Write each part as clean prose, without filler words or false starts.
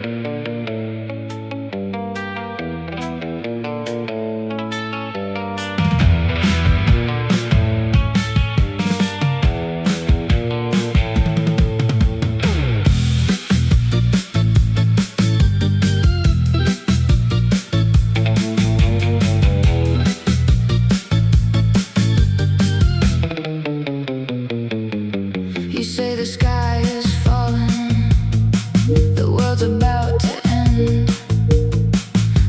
You say the sky is falling, the world's about to end.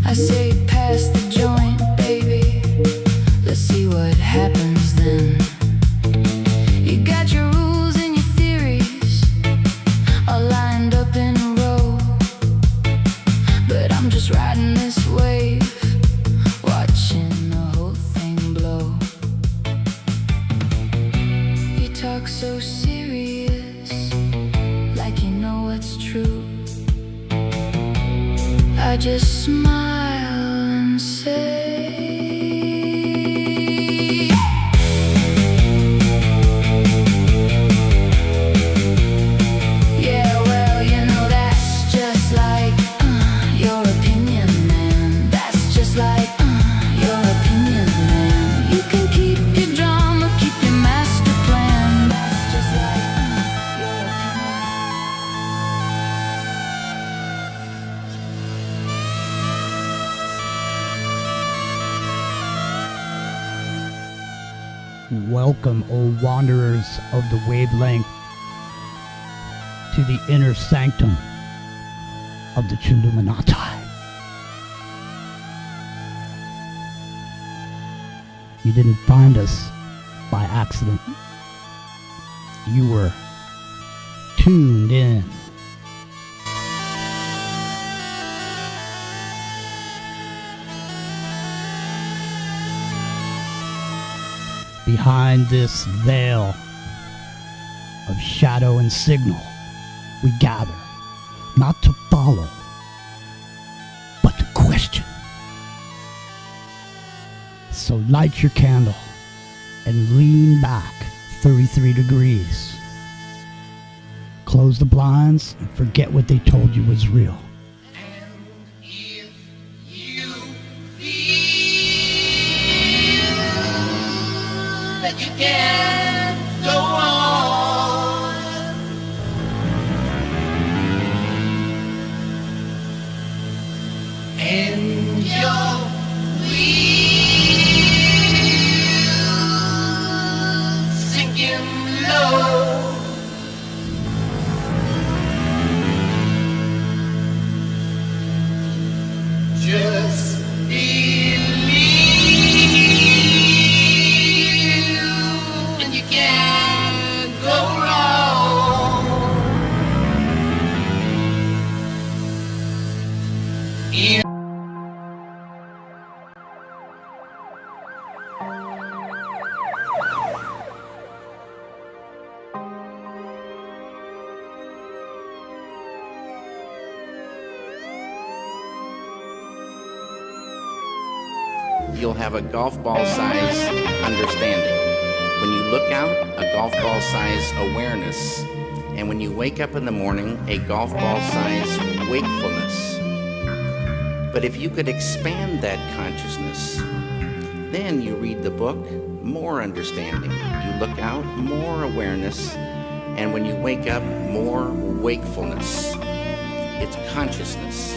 I say pass the joint, baby, let's see what happens then. You got your rules and your theories all lined up in a row, but I'm just riding this wave, watching the whole thing blow. You talk so serious, like you know what's true. I just smile and say, yeah, well, you know that's just like your opinion, man. That's just like your opinion, man. You can keep your drama, keep your master plan. That's just like your Welcome, O wanderers of the wavelength, to the inner sanctum of the Chilluminati. You didn't find us by accident. You were tuned in. Behind this veil of shadow and signal, we gather, not to follow, but to question. So light your candle and lean back 33 degrees. Close the blinds and forget what they told you was real. You can't go on, and your wheels sinking low. Just you'll have a golf ball size understanding. When you look out, a golf ball size awareness. And when you wake up in the morning, a golf ball size wakefulness. But if you could expand that consciousness, then you read the book, more understanding. You look out, more awareness. And when you wake up, more wakefulness. It's consciousness.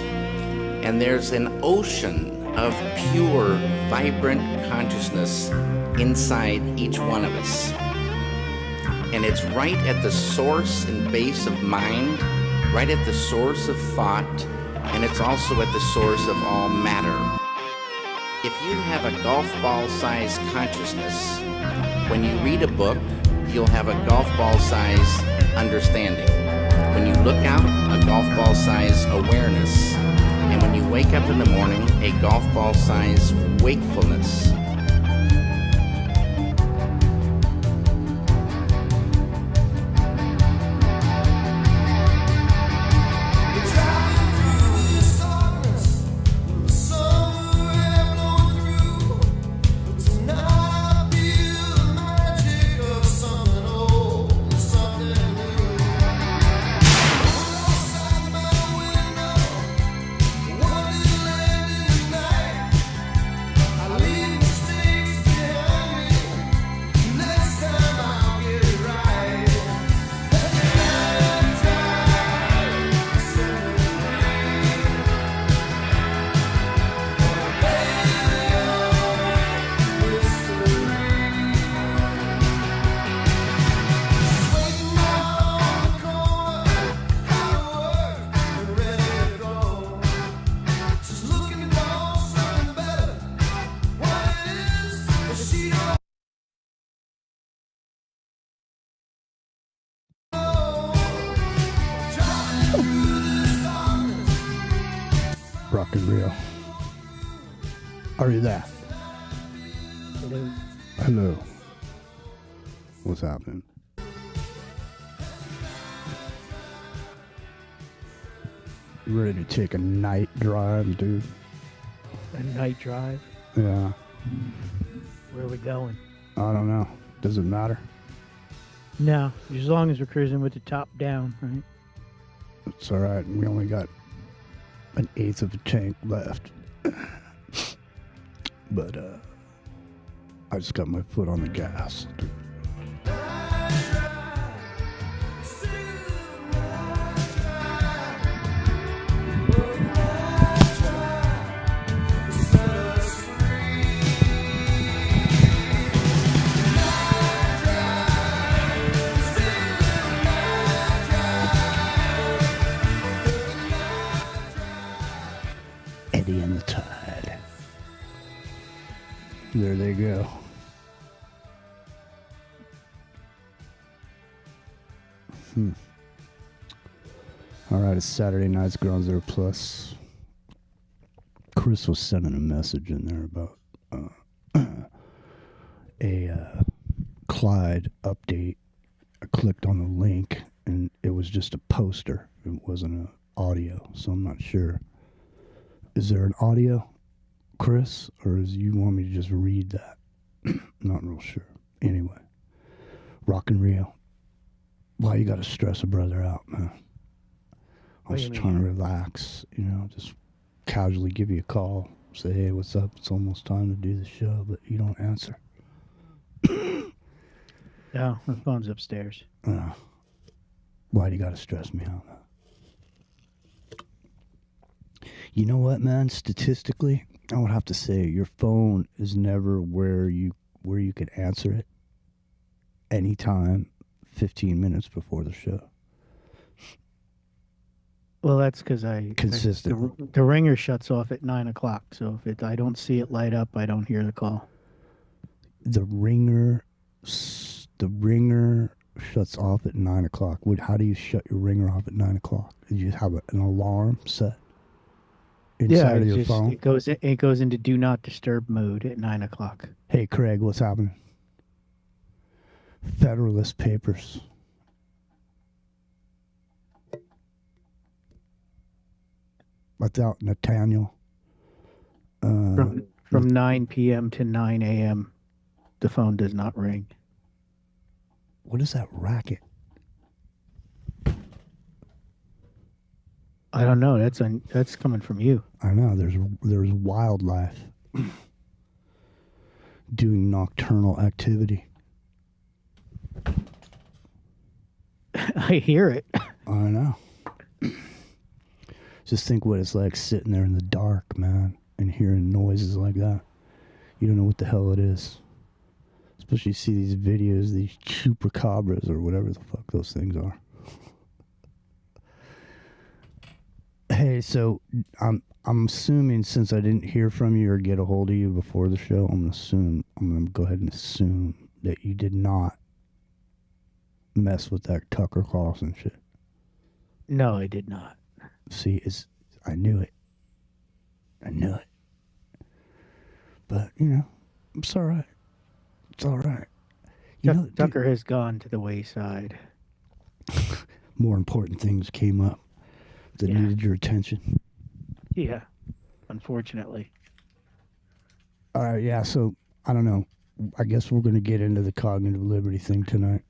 And there's an ocean of pure, vibrant consciousness inside each one of us. And it's right at the source and base of mind, right at the source of thought, and it's also at the source of all matter. If you have a golf ball size consciousness, when you read a book, you'll have a golf ball size understanding. When you look out, a golf ball size awareness. And when you wake up in the morning, a golf ball size wakefulness. Rock and Rio. Are you there? Hello. Hello. What's happening? You ready to take a night drive, dude? A night drive? Yeah. Where are we going? I don't know. Does it matter? No, as long as we're cruising with the top down, right? It's alright. We only got an eighth of a tank left. But, I just got my foot on the gas. Eddie and the Tide. There they go. Alright, it's Saturday night's Ground Zero Plus. Chris was sending a message in there about a Clyde update. I clicked on the link and it was just a poster. It wasn't an audio, so I'm not sure. Is there an audio, Chris, or is you want me to just read that? Not real sure. Anyway, Rock and Rio. Why you gotta stress a brother out, man? I was trying to relax, just casually give you a call, say, hey, what's up? It's almost time to do the show, but you don't answer. No, the phone's upstairs. Why do you gotta stress me out? You know what, man? Statistically, I would have to say your phone is never where you can answer it anytime 15 minutes before the show. Well, that's because Consistent. The ringer shuts off at 9 o'clock, so if I don't see it light up, I don't hear the call. The ringer shuts off at 9 o'clock. How do you shut your ringer off at 9 o'clock? Do you have an alarm set inside of your phone? It goes into do not disturb mode at 9 o'clock. Hey, Craig, what's happening? Federalist Papers. Without Nathaniel. From 9 p.m. to 9 a.m., the phone does not ring. What is that racket? I don't know. That's coming from you. I know. There's wildlife doing nocturnal activity. I hear it. I know. Just think what it's like sitting there in the dark, man, and hearing noises like that. You don't know what the hell it is. Especially you see these videos, these chupacabras or whatever the fuck those things are. Hey, so I'm assuming, since I didn't hear from you or get a hold of you before the show, I'm gonna go ahead and assume that you did not mess with that Tucker Carlson shit. No, I did not. See, I knew it. But, it's all right. It's all right. Tucker has gone to the wayside. More important things came up that needed your attention. Yeah, unfortunately. All right, yeah, so, I don't know. I guess we're going to get into the cognitive liberty thing tonight.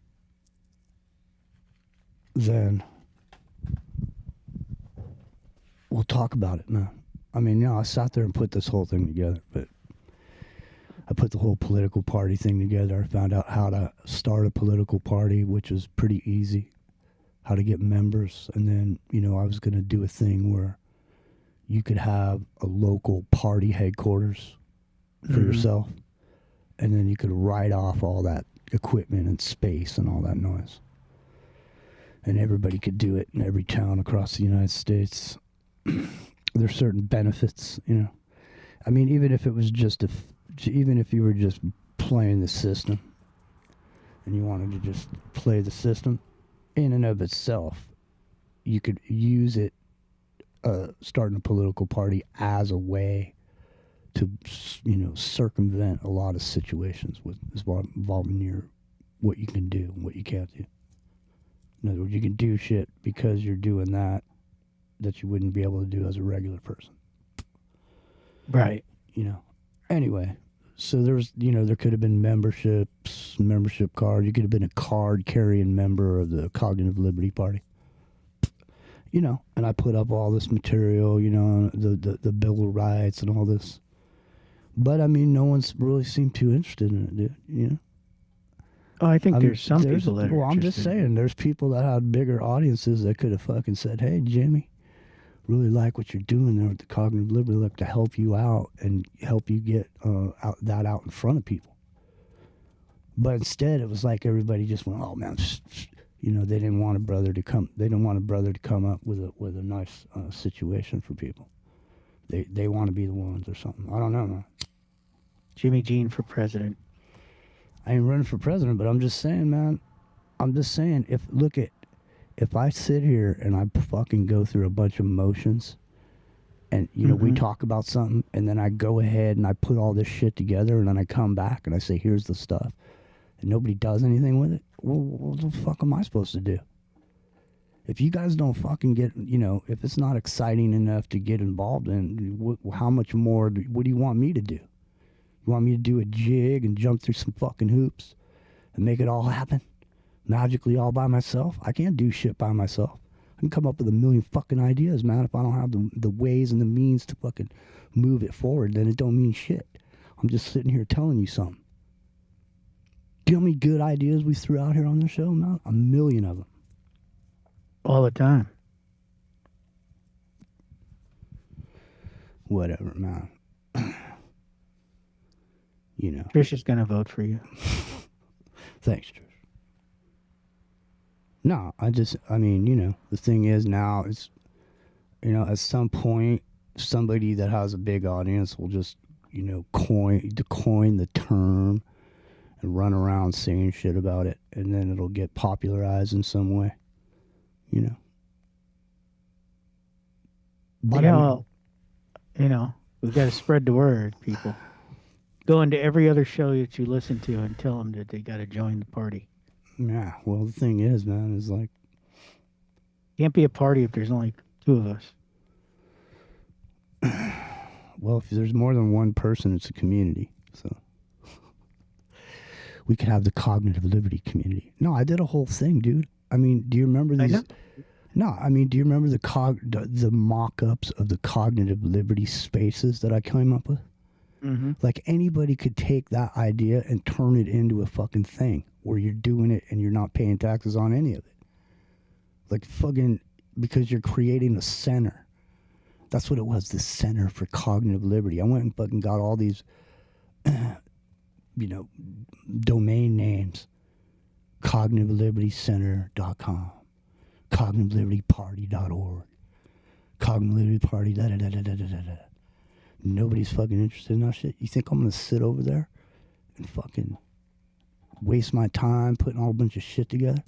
Then we'll talk about it, man. I mean, I sat there and put this whole thing together, but I put the whole political party thing together. I found out how to start a political party, which is pretty easy, how to get members. And then, I was going to do a thing where you could have a local party headquarters for yourself, and then you could write off all that equipment and space and all that noise. And everybody could do it in every town across the United States. There's certain benefits, I mean, even if it was even if you were just playing the system and you wanted to just play the system in and of itself, you could use it starting a political party as a way to, circumvent a lot of situations involving what you can do and what you can't do. In other words, you can do shit because you're doing that you wouldn't be able to do as a regular person. Right. Anyway, so there was, there could have been membership cards. You could have been a card-carrying member of the Cognitive Liberty Party. And I put up all this material, the Bill of Rights and all this. But, no one's really seemed too interested in it, dude, Oh, I think there's some people that are Well, I'm just saying, there's people that had bigger audiences that could have fucking said, hey, Jimmy, really like what you're doing there with the Cognitive Liberty, like to help you out and help you get out in front of people. But instead, it was like everybody just went, oh, man, they didn't want a brother to come. They didn't want a brother to come up with a nice situation for people. They want to be the ones or something. I don't know, man. Jimmy Jean for president. I ain't running for president, but I'm just saying, man. I'm just saying, if I sit here and I fucking go through a bunch of motions, and we talk about something, and then I go ahead and I put all this shit together, and then I come back and I say, here's the stuff, and nobody does anything with it. Well, what the fuck am I supposed to do? If you guys don't fucking get, if it's not exciting enough to get involved in, how much more, what do you want me to do? You want me to do a jig and jump through some fucking hoops and make it all happen? Magically all by myself? I can't do shit by myself. I can come up with a million fucking ideas, man. If I don't have the ways and the means to fucking move it forward, then it don't mean shit. I'm just sitting here telling you something. Do you know how many good ideas we threw out here on the show, man? A million of them. All the time. Whatever, man. Trish is going to vote for you. Thanks, Trish. No, the thing is now it's, at some point, somebody that has a big audience will just, coin the term and run around saying shit about it, and then it'll get popularized in some way, But we've got to spread the word, people. Go into every other show that you listen to and tell them that they got to join the party. Yeah, well, the thing is, man, is like... Can't be a party if there's only two of us. Well, if there's more than one person, it's a community, so... We could have the Cognitive Liberty community. No, I did a whole thing, dude. Do you remember these... No, do you remember the mock-ups of the Cognitive Liberty spaces that I came up with? Mm-hmm. Like, anybody could take that idea and turn it into a fucking thing where you're doing it and you're not paying taxes on any of it. Like, fucking, because you're creating a center. That's what it was, the Center for Cognitive Liberty. I went and fucking got all these, domain names. CognitiveLibertyCenter.com, CognitiveLibertyParty.org, Cognitive Liberty Party, da-da-da-da-da-da-da. Nobody's fucking interested in that shit. You think I'm going to sit over there and fucking waste my time putting all a bunch of shit together?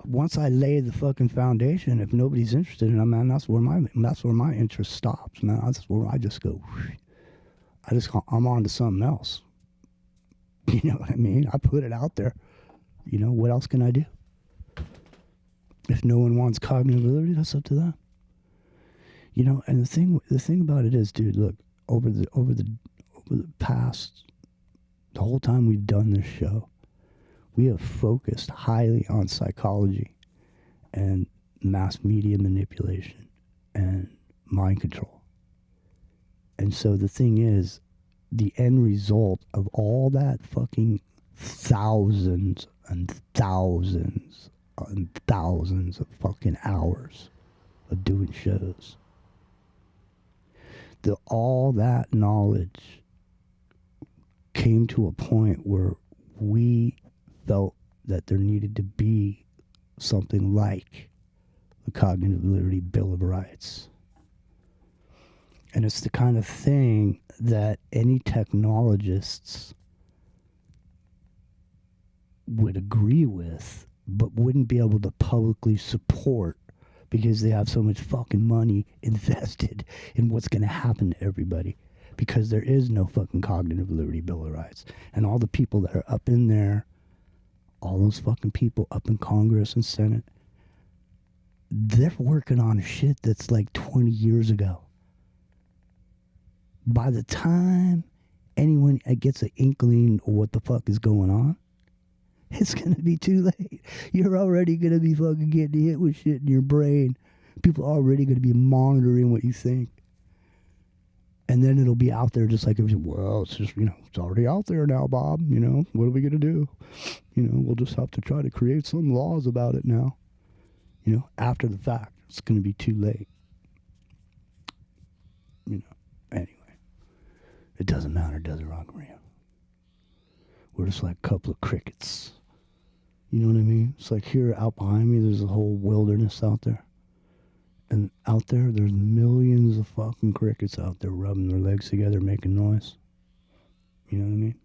Once I lay the fucking foundation, if nobody's interested in it, man, that's where my interest stops, man. That's where I just go, I'm on to something else. You know what I mean? I put it out there. What else can I do? If no one wants cognitive liberty, that's up to them. And the thing about it is, dude, look, over the past, the whole time we've done this show, we have focused highly on psychology and mass media manipulation and mind control. And so the thing is, the end result of all that fucking thousands and thousands and thousands of fucking hours of doing shows, all that knowledge came to a point where we felt that there needed to be something like the Cognitive Liberty Bill of Rights. And it's the kind of thing that any technologists would agree with, but wouldn't be able to publicly support because they have so much fucking money invested in what's going to happen to everybody. Because there is no fucking cognitive liberty Bill of Rights. And all the people that are up in there, all those fucking people up in Congress and Senate, they're working on shit that's like 20 years ago. By the time anyone gets an inkling of what the fuck is going on, it's going to be too late. You're already going to be fucking getting hit with shit in your brain. People are already going to be monitoring what you think. And then it'll be out there just like, well, it's just, it's already out there now, Bob. What are we going to do? We'll just have to try to create some laws about it now. After the fact, it's going to be too late. Anyway. It doesn't matter, does it, Rock Maria? We're just like a couple of crickets. You know what I mean? It's like here out behind me, there's a whole wilderness out there. And out there, there's millions of fucking crickets out there rubbing their legs together, making noise. You know what I mean?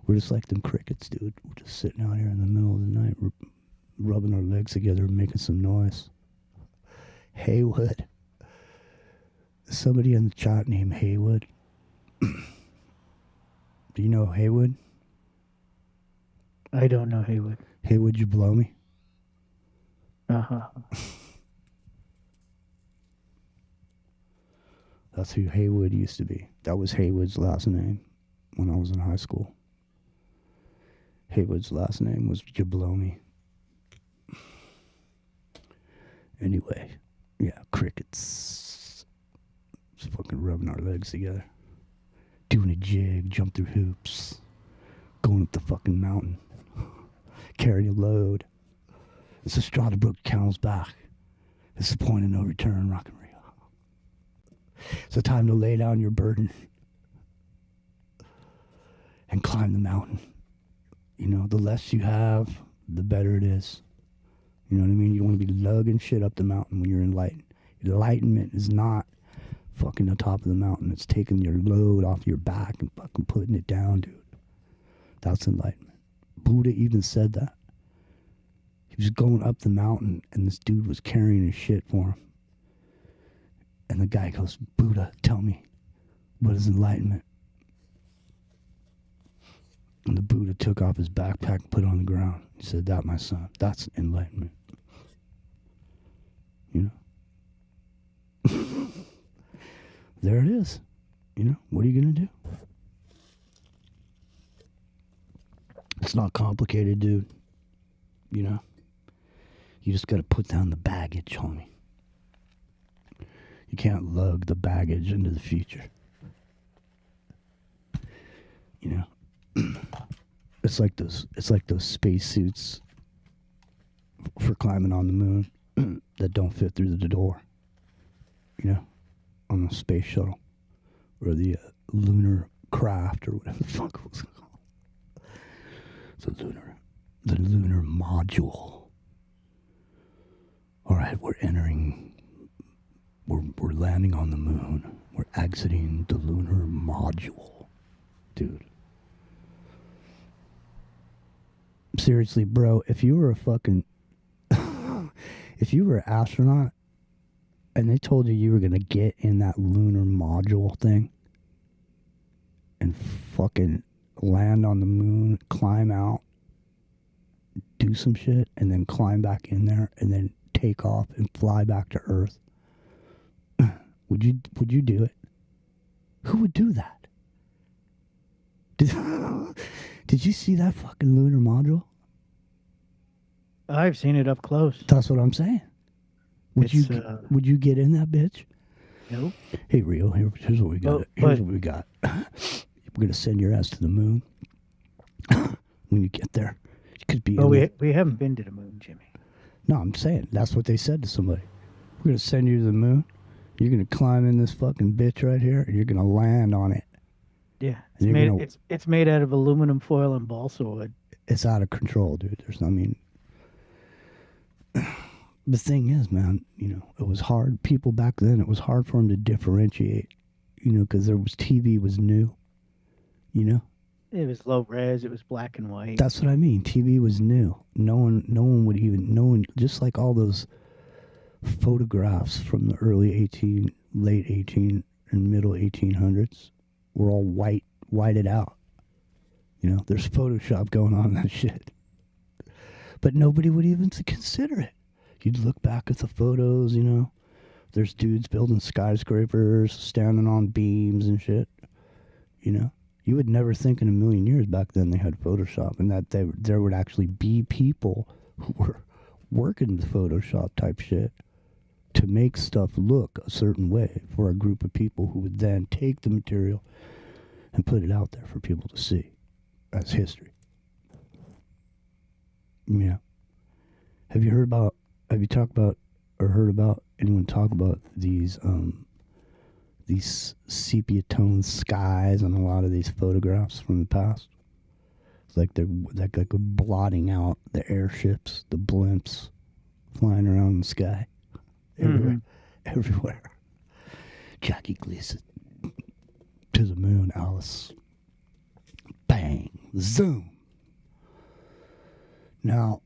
We're just like them crickets, dude. We're just sitting out here in the middle of the night, rubbing our legs together, making some noise. Haywood. Somebody in the chat named Haywood. Do you know Haywood? I don't know Haywood. Haywood, you blow me? Uh-huh. That's who Haywood used to be. That was Haywood's last name when I was in high school. Haywood's last name was Jablomi. Anyway, yeah, crickets. Just fucking rubbing our legs together. Doing a jig, jump through hoops. Going up the fucking mountain. Carrying a load. It's a straw that broke the camel's back. It's the point of no return, Rock and Rio. It's the time to lay down your burden and climb the mountain. The less you have, the better it is. You know what I mean? You don't want to be lugging shit up the mountain when you're enlightened. Enlightenment is not fucking the top of the mountain. It's taking your load off your back and fucking putting it down, dude. That's enlightenment. Buddha even said that. He was going up the mountain and this dude was carrying his shit for him. And the guy goes, Buddha, tell me, what is enlightenment? And the Buddha took off his backpack and put it on the ground. He said, that, my son, that's enlightenment. There it is. What are you going to do? It's not complicated, dude. You just got to put down the baggage, homie. You can't lug the baggage into the future. It's like those spacesuits for climbing on the moon that don't fit through the door. On the space shuttle or the lunar craft or whatever the fuck it was called. The lunar module. All right, we're landing on the moon. We're exiting the lunar module, dude. Seriously, bro, if you were an astronaut and they told you were going to get in that lunar module thing and fucking land on the moon, climb out, do some shit, and then climb back in there and then take off and fly back to Earth, would you do it? Who would do that? Did you see that fucking lunar module? I've seen it up close. That's what I'm saying. Would you get in that bitch? Nope. Hey Rio, here's what we got. Here's what we got. We're gonna send your ass to the moon when you get there. You could be. We haven't been to the moon, Jimmy. No, I'm saying that's what they said to somebody. We're gonna send you to the moon. You're gonna climb in this fucking bitch right here, and you're gonna land on it. Yeah, it's made out of aluminum foil and balsa wood. It's out of control, dude. The thing is, man, it was hard. People back then, it was hard for them to differentiate, because TV was new, It was low res. It was black and white. That's what I mean. TV was new. No one would even, no one, just like all those photographs from the late 18 and middle 1800s were all whited out. You know, there's Photoshop going on in that shit. But nobody would even consider it. You'd look back at the photos, you know. There's dudes building skyscrapers, standing on beams and shit. You know, you would never think in a million years back then they had Photoshop, and that there would actually be people who were working the Photoshop type shit to make stuff look a certain way for a group of people who would then take the material and put it out there for people to see as history. Yeah. Have you talked about or heard about anyone talk about these sepia tone skies on a lot of these photographs from the past? It's like they're like blotting out the airships, the blimps flying around in the sky. Everywhere. Jackie Gleason. To the moon, Alice. Bang. Zoom. Now,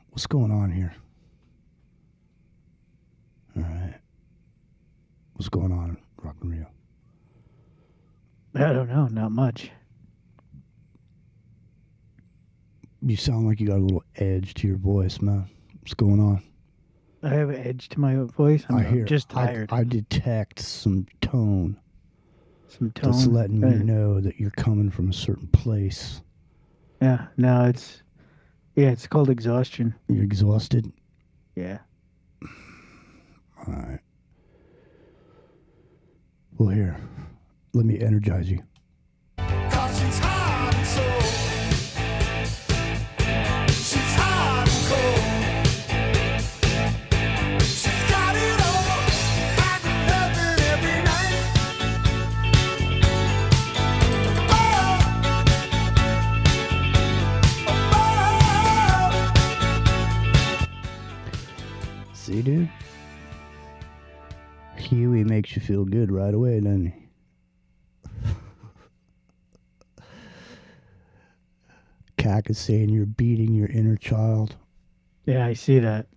what's going on here? All right. What's going on in Rock and Rio? I don't know. Not much. You sound like you got a little edge to your voice, man. What's going on? I have an edge to my voice. I'm just tired. I detect some tone. Some tone. That's letting me know that you're coming from a certain place. Yeah. No, it's called exhaustion. You're exhausted? Yeah. All right. Well, here, let me energize you. 'Cause she's hot and soul. She's hot and cold. She's got it all. Hot and loving every night. See, dude? Huey makes you feel good right away, doesn't he? Cack is saying you're beating your inner child. Yeah, I see that.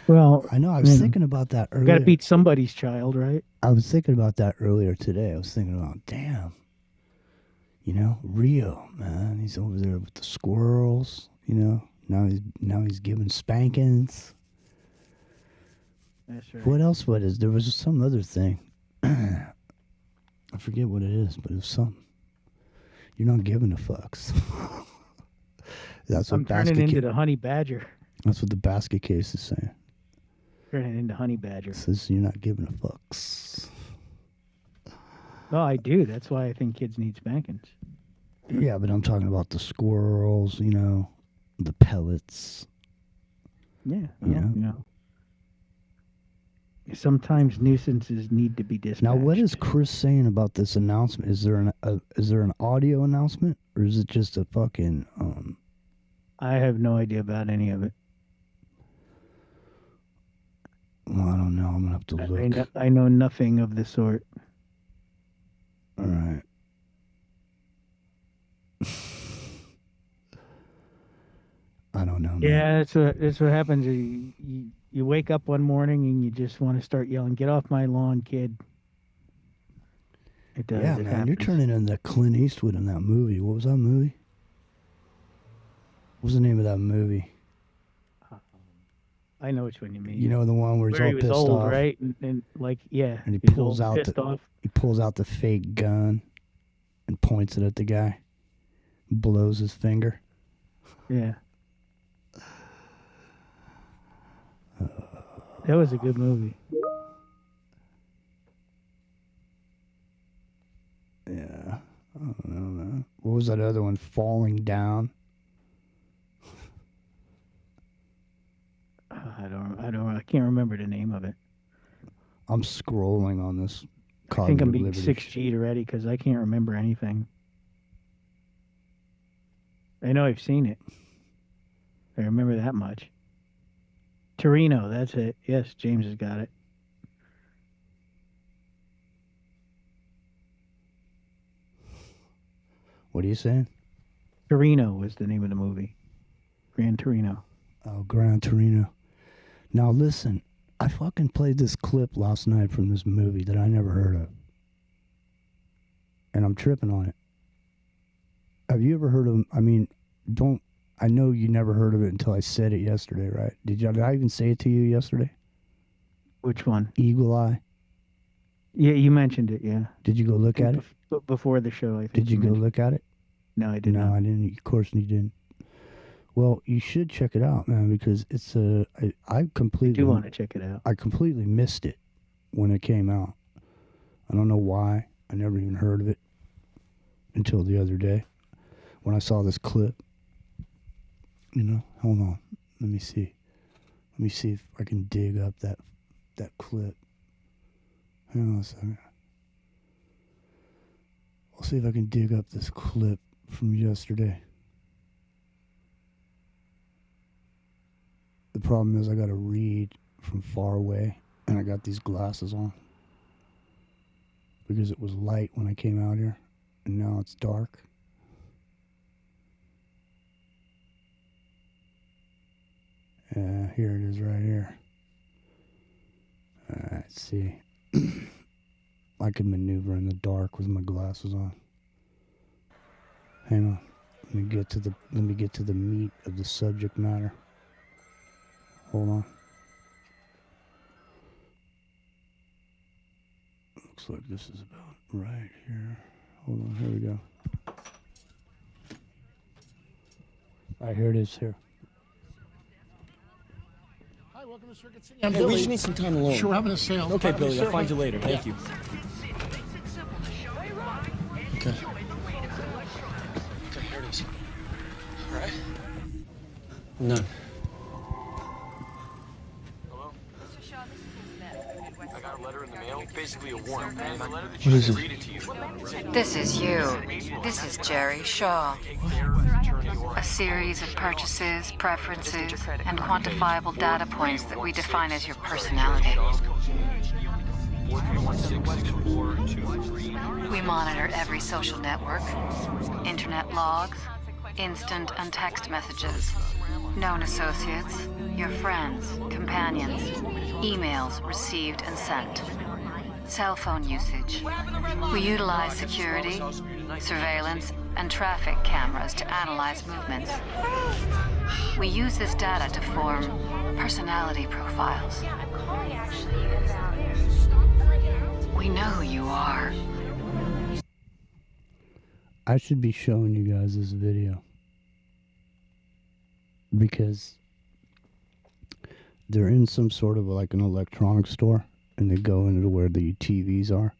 Well, I know, I was thinking about that earlier. Got to beat somebody's child, right? I was thinking about that earlier today. I was thinking about, damn, you know, Rio, man. He's over there with the squirrels, you know. Now he's giving spankings. That's right. What else? There was some other thing. I forget what it is, but it's something. You're not giving a fucks. That's what I'm turning into the honey badger. That's what the basket case is saying. Turning into honey badger. It says you're not giving a fucks. Well, I do. That's why I think kids need spankings. Yeah, but I'm talking about the squirrels, you know, the pellets. Yeah, Yeah. you know. Sometimes nuisances need to be dispatched. Now, what is Chris saying about this announcement? Is there an audio announcement, or is it just a fucking? I have no idea about any of it. Well, I don't know. I'm gonna have to look. I know nothing of the sort. All right. I don't know. Man. Yeah, that's what happens. You wake up one morning and you just want to start yelling, "Get off my lawn, kid!" It does. Yeah, it man, happens. you're turning into Clint Eastwood in that movie. What was that movie? What was the name of that movie? I know which one you mean. You know, the one where he's Where all he was pissed old, off, right? And like, yeah, and he he's pulls old, out pissed off. he pulls out the fake gun and points it at the guy, blows his finger. Yeah. That was a good movie. Yeah, I don't know, man. What was that other one? Falling Down. I can't remember the name of it. I'm scrolling on this. I think I'm being Liberty 6G'd already because I can't remember anything. I know I've seen it. I remember that much. Torino, that's it. Yes, James has got it. What are you saying? Torino was the name of the movie. Gran Torino. Oh, Gran Torino. Now listen, I fucking played this clip last night from this movie that I never heard of. And I'm tripping on it. Have you ever heard of, I mean, I know you never heard of it until I said it yesterday, right? Did I even say it to you yesterday? Which one? Eagle Eye. Yeah, you mentioned it, yeah. Did you go look at it? Before the show, I think. Did you go look at it? No, I did No, not. I didn't. Of course you didn't. Well, you should check it out, man, because it's I completely do want to check it out. I completely missed it when it came out. I don't know why. I never even heard of it until the other day when I saw this clip. You know, hold on. Let me see. Let me see if I can dig up that clip. Hang on a second. I'll see if I can dig up this clip from yesterday. The problem is I got to read from far away, and I got these glasses on because it was light when I came out here, and now it's dark. Here it is right here. Let's see. I can maneuver in the dark with my glasses on. Hang on. Let me get to the meat of the subject matter. Hold on. Looks like this is about right here. Hold on, here we go. Alright, here it is here. Hi, welcome to Circuit City. I'm Hey, Billy. we just need some time alone. Sure, we're having a sale. Okay, Pardon me, Billy, sir. I'll find you later. Thank Yeah. you. Okay. Okay, here it is. All right. None. Hello? I got a letter in the mail, basically a warrant. And the letter that What is you it? read it to you. This is you. This is Jerry Shaw. Take care of the attorney or A series of purchases, preferences, and quantifiable data points that we define as your personality. We monitor every social network, internet logs, instant and text messages, known associates, your friends, companions, emails received and sent, cell phone usage. We utilize security, surveillance, and traffic cameras to analyze movements. We use this data to form personality profiles. We know who you are. I should be showing you guys this video because they're in some sort of like an electronics store, and they go into where the TVs are,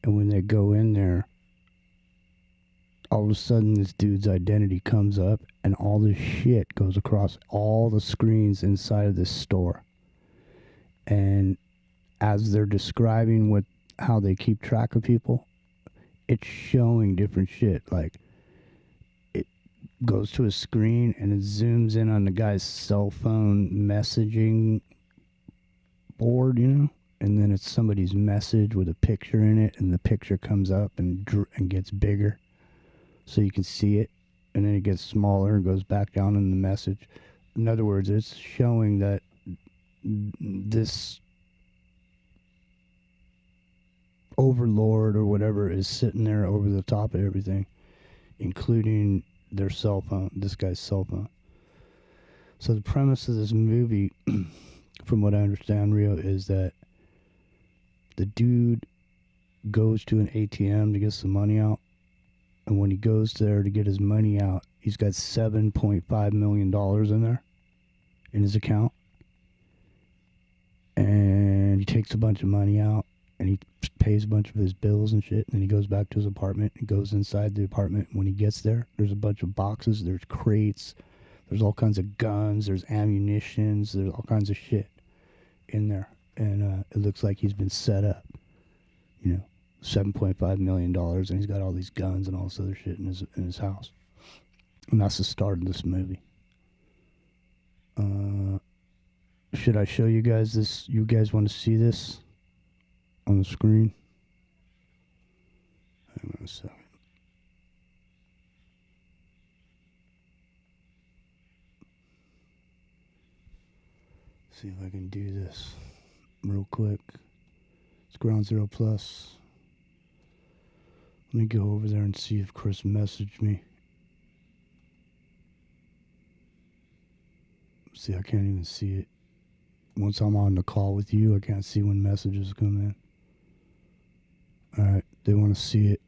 and when they go in there, all of a sudden this dude's identity comes up, and all this shit goes across all the screens inside of this store. And as they're describing how they keep track of people, it's showing different shit. Like, it goes to a screen and it zooms in on the guy's cell phone messaging board, you know? And then it's somebody's message with a picture in it, and the picture comes up and gets bigger so you can see it. And then it gets smaller and goes back down in the message. In other words, it's showing that this overlord or whatever is sitting there over the top of everything, including their cell phone, this guy's cell phone. So the premise of this movie, from what I understand, Rio, is that the dude goes to an ATM to get some money out, and when he goes there to get his money out, he's got $7.5 million in there in his account, and he takes a bunch of money out, and he pays a bunch of his bills and shit, and then he goes back to his apartment and goes inside the apartment. When he gets there, there's a bunch of boxes, there's crates, there's all kinds of guns, there's ammunitions, there's all kinds of shit in there. And it looks like he's been set up, you know, $7.5 million, and he's got all these guns and all this other shit in his house. And that's the start of this movie. Should I show you guys this? You guys want to see this on the screen? Hang on a second. See if I can do this real quick. It's Ground Zero Plus. Let me go over there and see if Chris messaged me. See, I can't even see it. Once I'm on the call with you, I can't see when messages come in. Alright, they want to see it.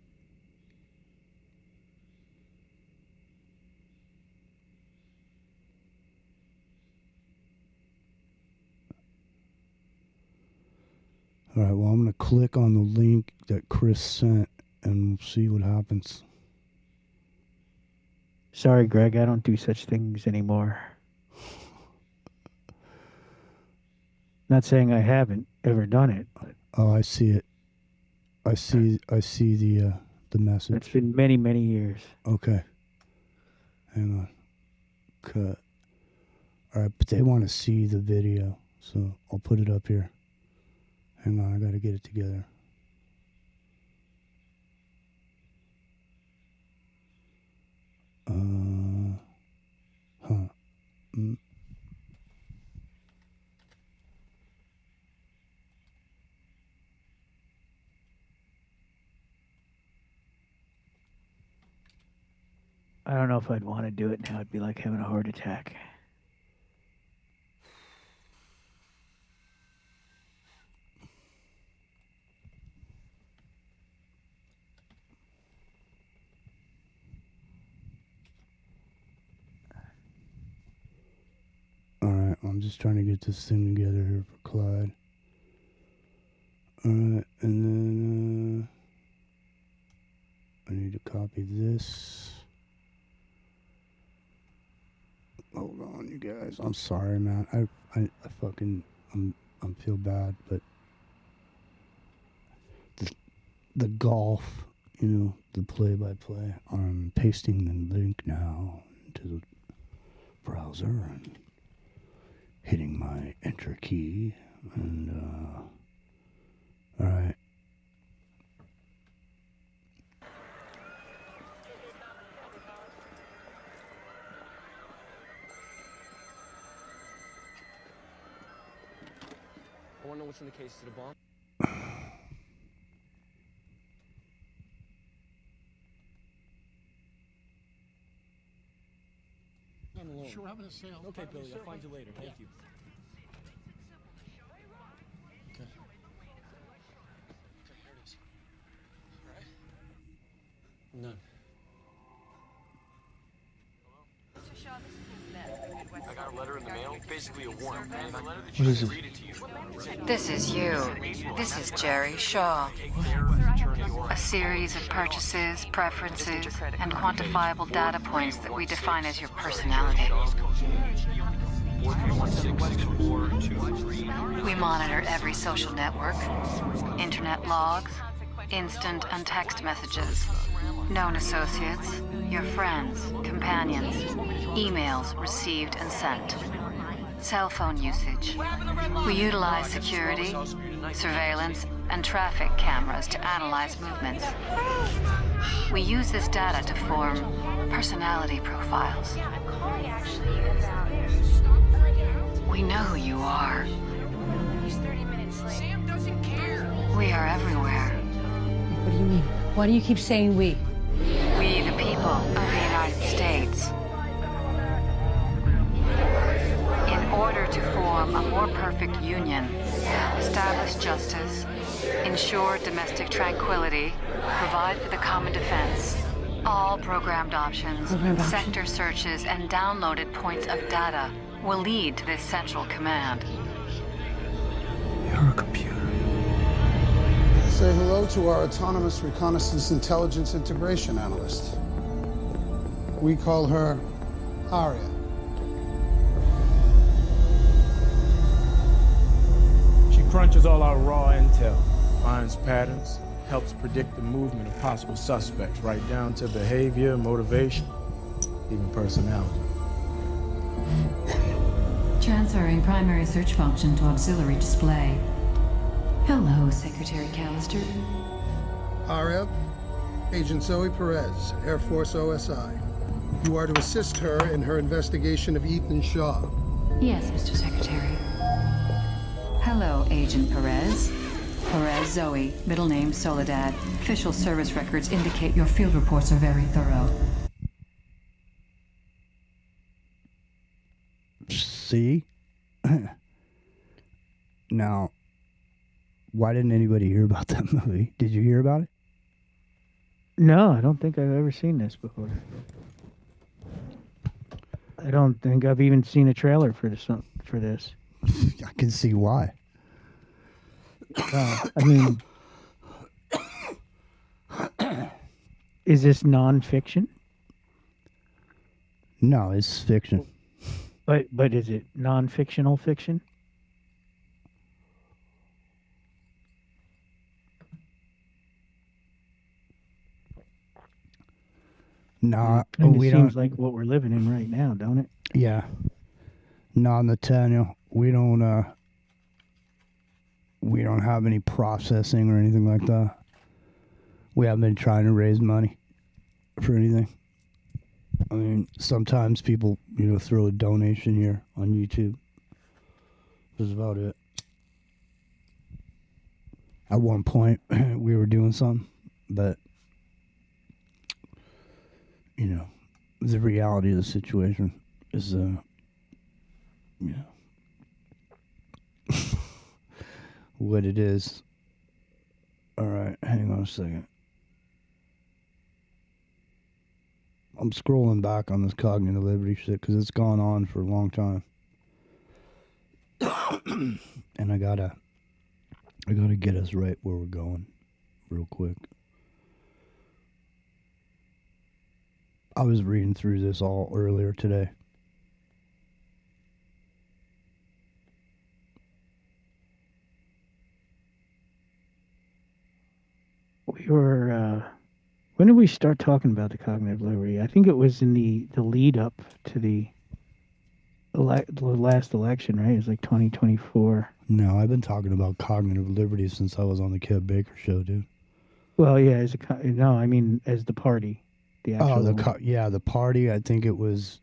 Alright, well, I'm going to click on the link that Chris sent and we'll see what happens. Sorry, Greg, I don't do such things anymore. Not saying I haven't ever done it, but Oh, I see it. I see the message. it's been many, many years. Okay. Hang on. Cut. Alright, but they want to see the video, so I'll put it up here. Hang on, I gotta get it together. I don't know if I'd want to do it now. It'd be like having a heart attack. Alright, I'm just trying to get this thing together here for Clyde. Alright, and then I need to copy this. Hold on, you guys. I'm sorry, man. I fucking I'm feel bad, but the golf, you know, the play-by-play. I'm pasting the link now into the browser and hitting my enter key and all right. I want to know what's in the case to the bomb. Sure, having a sale. Okay, Billy, I'll find you later. Thank you. Okay. Okay, here it is. All right? None. I got a letter in the mail, basically a warrant. And the letter that What is you it? read it to you. This is you. This is Jerry Shaw. A series of purchases, preferences, and quantifiable data points that we define as your personality. We monitor every social network, internet logs, instant and text messages, known associates, your friends, companions, emails received and sent, cell phone usage. We utilize security, surveillance, and traffic cameras to analyze movements. We use this data to form personality profiles. We know who you are. We are everywhere. What do you mean? Why do you keep saying we? We, the people of the United States. In order to form a more perfect union, establish justice, ensure domestic tranquility, provide for the common defense, all programmed options, sector searches, and downloaded points of data will lead to this central command. You're a computer. Say hello to our autonomous reconnaissance intelligence integration analyst. We call her Aria. She crunches all our raw intel, finds patterns, helps predict the movement of possible suspects, right down to behavior, motivation, even personality. Transferring primary search function to auxiliary display. Hello, Secretary Callister. Aria, Agent Zoe Perez, Air Force OSI. You are to assist her in her investigation of Ethan Shaw. Yes, Mr. Secretary. Hello, Agent Perez. Perez Zoe, middle name Soledad. Official service records indicate your field reports are very thorough. See? Now, why didn't anybody hear about that movie? Did you hear about it? No, I don't think I've ever seen this before. I don't think I've even seen a trailer for this. I can see why. I mean, is this non-fiction? No, it's fiction. But is it non-fictional fiction? No, And we it don't. seems like what we're living in right now, don't it? Yeah. No, Nathaniel, we don't have any processing or anything like that. We haven't been trying to raise money for anything. I mean, sometimes people, throw a donation here on YouTube. That's about it. At one point, we were doing something, but, the reality of the situation is, what it is. All right, hang on a second. I'm scrolling back on this cognitive liberty shit because it's gone on for a long time, and I gotta get us right where we're going, real quick. I was reading through this all earlier today. We were. When did we start talking about the cognitive liberty? I think it was in the lead up to the last election, right? It was like 2024. No, I've been talking about cognitive liberty since I was on the Kev Baker show, dude. Well, yeah, I mean as the party, the actual. The party. I think it was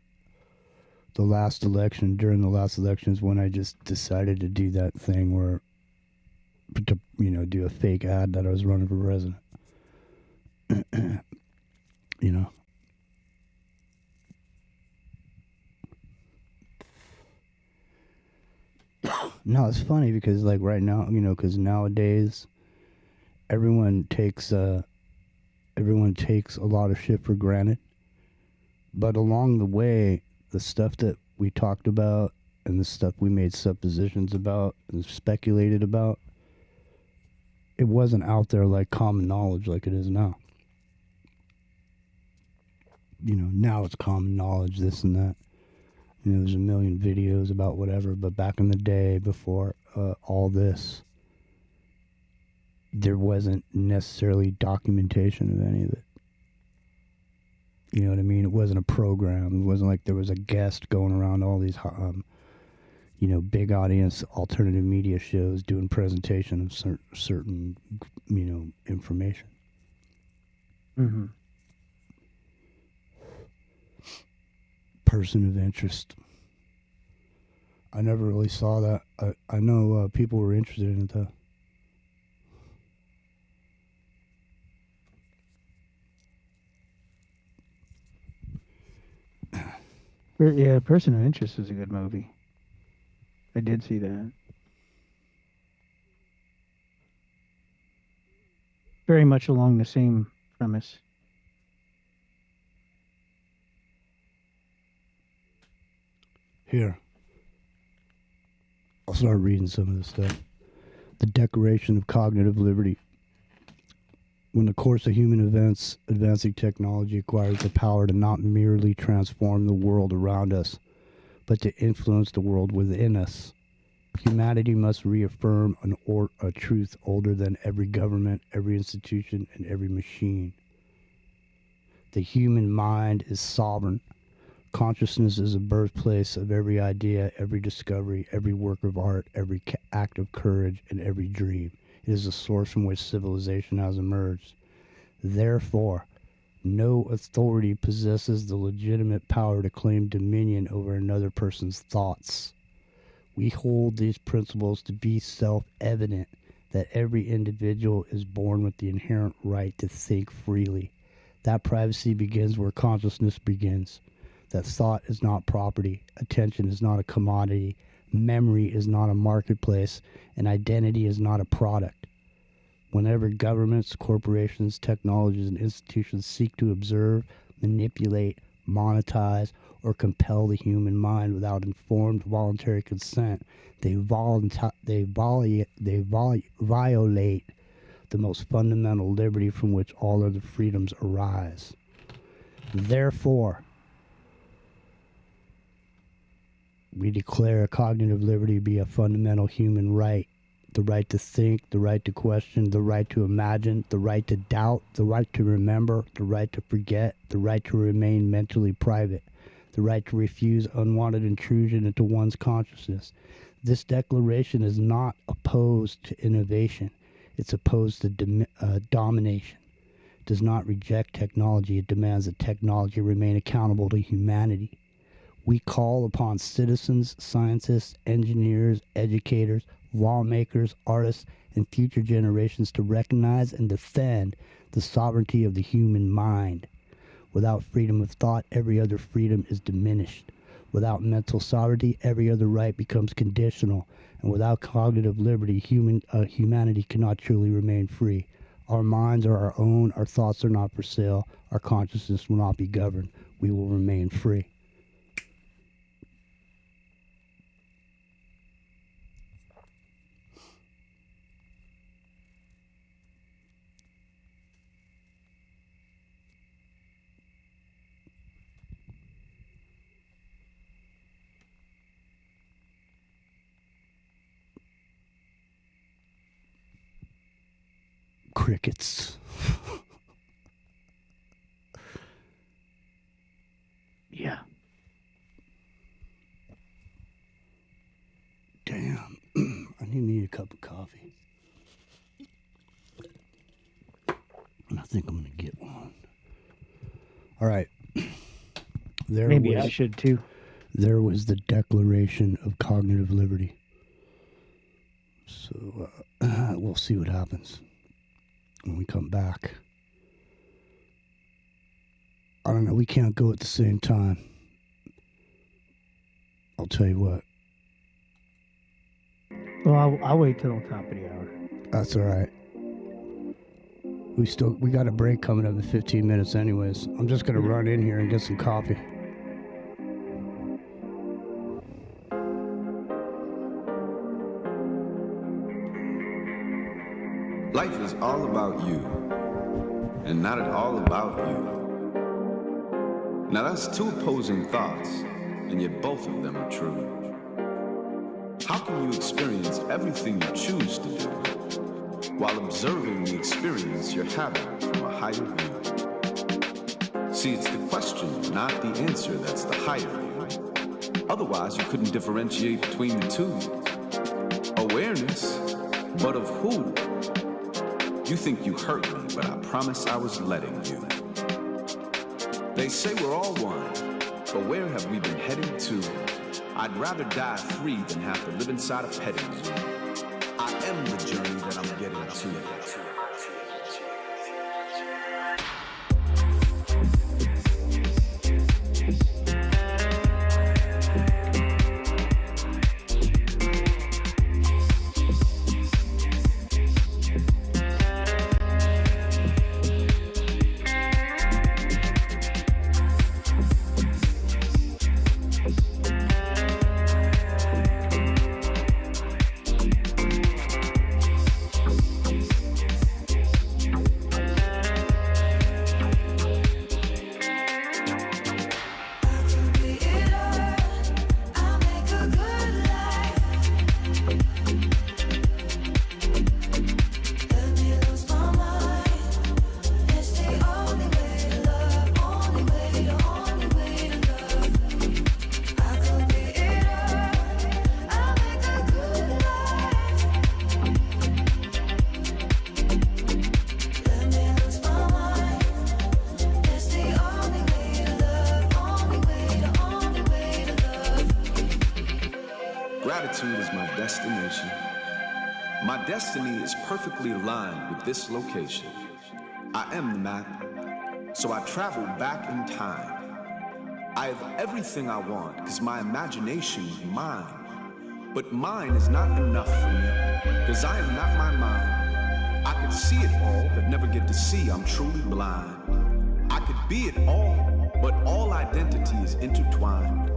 the last election. During the last election is when I just decided to do that thing where, do a fake ad that I was running for president. No, it's funny because like right now, because nowadays everyone takes a lot of shit for granted. But along the way, the stuff that we talked about and the stuff we made suppositions about and speculated about, it wasn't out there like common knowledge like it is now. Now it's common knowledge, this and that. There's a million videos about whatever, but back in the day before all this, there wasn't necessarily documentation of any of it. You know what I mean? It wasn't a program. It wasn't like there was a guest going around all these, big audience alternative media shows doing presentation of certain, information. Mm-hmm. Person of interest. I never really saw that. I know people were interested in it though. Yeah, Person of Interest is a good movie. I did see that. Very much along the same premise. Here. I'll start reading some of this stuff. The Declaration of Cognitive Liberty. When the course of human events, advancing technology acquires the power to not merely transform the world around us, but to influence the world within us. Humanity must reaffirm a truth older than every government, every institution, and every machine. The human mind is sovereign. Consciousness is the birthplace of every idea, every discovery, every work of art, every act of courage, and every dream. It is the source from which civilization has emerged. Therefore, no authority possesses the legitimate power to claim dominion over another person's thoughts. We hold these principles to be self-evident that every individual is born with the inherent right to think freely. That privacy begins where consciousness begins. That thought is not property, attention is not a commodity, memory is not a marketplace, and identity is not a product. Whenever governments, corporations, technologies, and institutions seek to observe, manipulate, monetize, or compel the human mind without informed voluntary consent, they violate the most fundamental liberty from which all other freedoms arise. Therefore, we declare cognitive liberty to be a fundamental human right. The right to think, the right to question, the right to imagine, the right to doubt, the right to remember, the right to forget, the right to remain mentally private, the right to refuse unwanted intrusion into one's consciousness. This declaration is not opposed to innovation. It's opposed to domination. It does not reject technology. It demands that technology remain accountable to humanity. We call upon citizens, scientists, engineers, educators, lawmakers, artists, and future generations to recognize and defend the sovereignty of the human mind. Without freedom of thought, every other freedom is diminished. Without mental sovereignty, every other right becomes conditional. And without cognitive liberty, humanity cannot truly remain free. Our minds are our own, our thoughts are not for sale, our consciousness will not be governed. We will remain free. Crickets. Yeah. Damn. I need a cup of coffee. And I think I'm going to get one. All right. Maybe I should too. There was the Declaration of Cognitive Liberty. So we'll see what happens when we come back. I don't know. We can't go at the same time. I'll tell you what. Well, I'll wait till the top of the hour. That's all right. We got a break coming up in 15 minutes anyways. I'm just going to run in here and get some coffee. Life is all about you, and not at all about you. Now that's two opposing thoughts, and yet both of them are true. How can you experience everything you choose to do while observing the experience you're having from a higher view? See, it's the question, not the answer, that's the higher view. Otherwise, you couldn't differentiate between the two. Awareness, but of who? You think you hurt me, but I promise I was letting you. They say we're all one, but where have we been heading to? I'd rather die free than have to live inside a petting zoo. I am the journey that I'm getting to. Gratitude is my destination. My destiny is perfectly aligned with this location. I am the map, so I travel back in time. I have everything I want, cause my imagination is mine. But mine is not enough for me, cause I am not my mind. I could see it all, but never get to see I'm truly blind. I could be it all, but all identity is intertwined.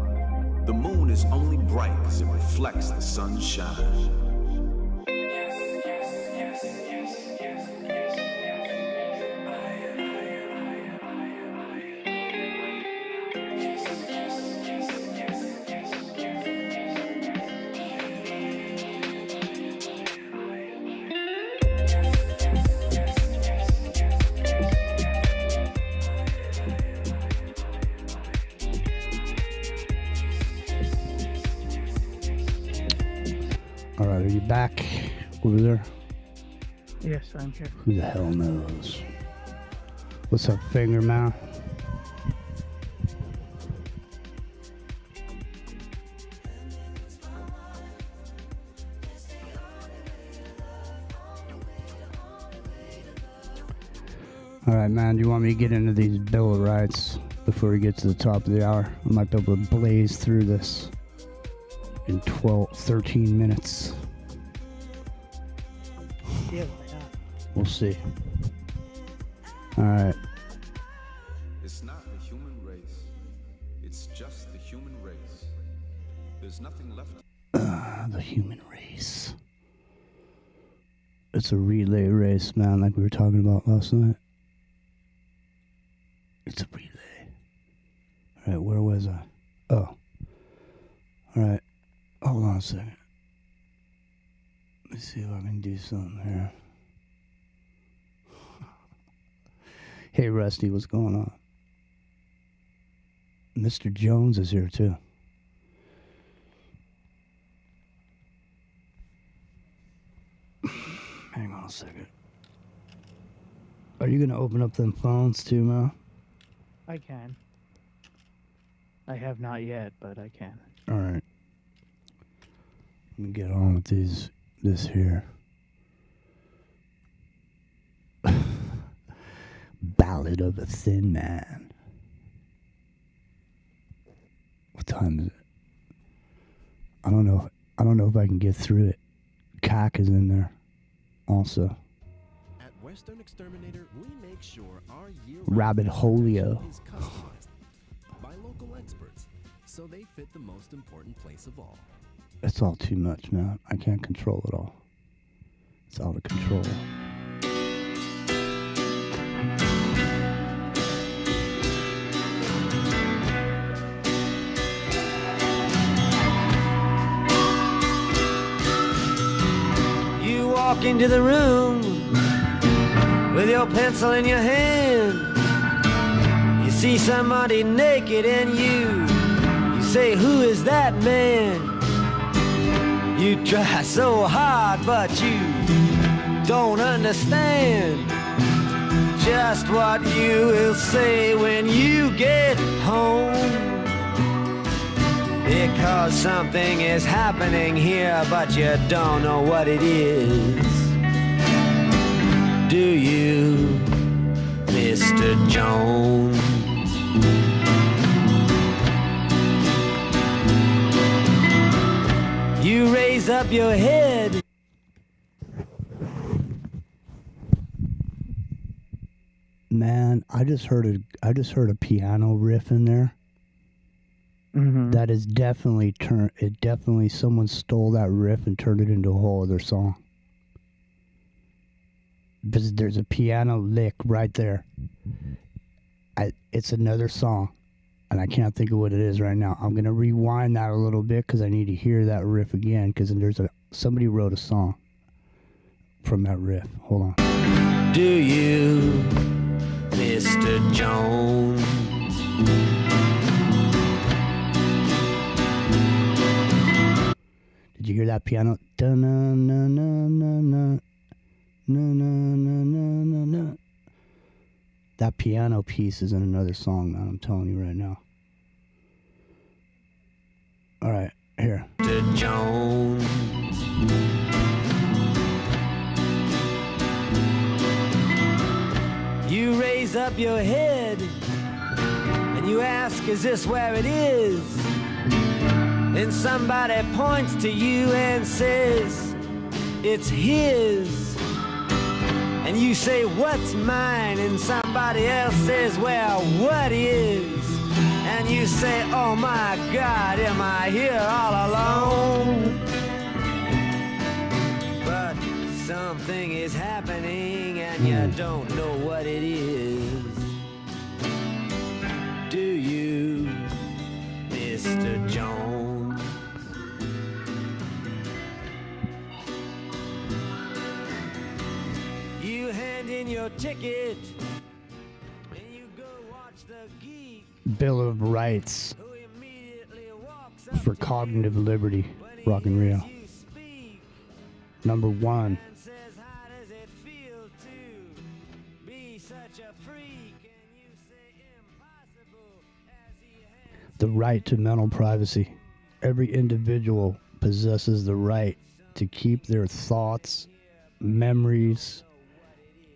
The moon is only bright cause it reflects the sunshine. All right, are you back over there? Yes, I'm here. Who the hell knows? What's up, finger man? All right, man, do you want me to get into these Bill of Rights before we get to the top of the hour? I might be able to blaze through this in 13 minutes. Yeah, why not? We'll see. All right. It's not the human race. It's just the human race. There's nothing left. The human race. It's a relay race, man, like we were talking about last night. It's a relay. All right, where was I? Oh. All right. Hold on a second. Let's see if I can do something here. Hey, Rusty, what's going on? Mr. Jones is here, too. Hang on a second. Are you going to open up them phones, too, Mo? I can. I have not yet, but I can. All right. Let me get on with this here. Ballad of a Thin Man. What time is it? I don't know if I can get through it. Cack is in there also. At Western Exterminator, we make sure our Rabbit Holio is customized by local experts, so they fit the most important place of all. It's all too much, man. I can't control it all. It's out of control. You walk into the room with your pencil in your hand. You see somebody naked and you say, "Who is that man?" You try so hard, but you don't understand just what you will say when you get home. Because something is happening here, but you don't know what it is. Do you, Mr. Jones? You raise up your head. Man, I just heard a piano riff in there. Mm-hmm. That is definitely someone stole that riff and turned it into a whole other song. There's a piano lick right there. It's another song, and I can't think of what it is right now. I'm gonna rewind that a little bit because I need to hear that riff again. Because somebody wrote a song from that riff. Hold on. Do you, Mr. Jones? Did you hear that piano? Da-na-na-na-na-na. Na-na-na-na-na-na. That piano piece is in another song, man. I'm telling you right now. All right, here. Mr. Jones. You raise up your head and you ask, is this where it is? Then somebody points to you and says, it's his. And you say, what's mine? And somebody else says, well, what is? And you say, oh my God, am I here all alone? But something is happening and you don't know what it is. Do you, Mr. Jones? You hand in your ticket and you go watch the geek. Bill of Rights for cognitive liberty, Rock and Rio. Number 1. The right to mental privacy. Every individual possesses the right to keep their thoughts, memories,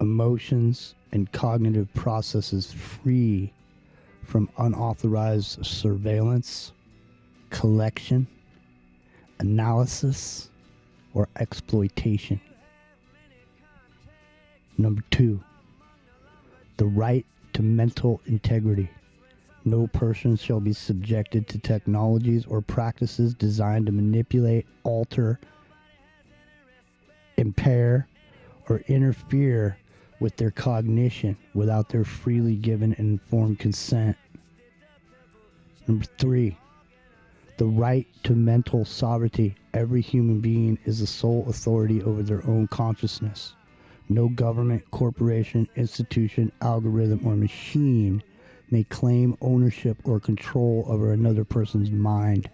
emotions, and cognitive processes free from unauthorized surveillance, collection, analysis, or exploitation. Number 2, the right to mental integrity. No person shall be subjected to technologies or practices designed to manipulate, alter, impair, or interfere with their cognition without their freely given and informed consent. Number 3, the right to mental sovereignty. Every human being is the sole authority over their own consciousness. No government, corporation, institution, algorithm, or machine may claim ownership or control over another person's mind.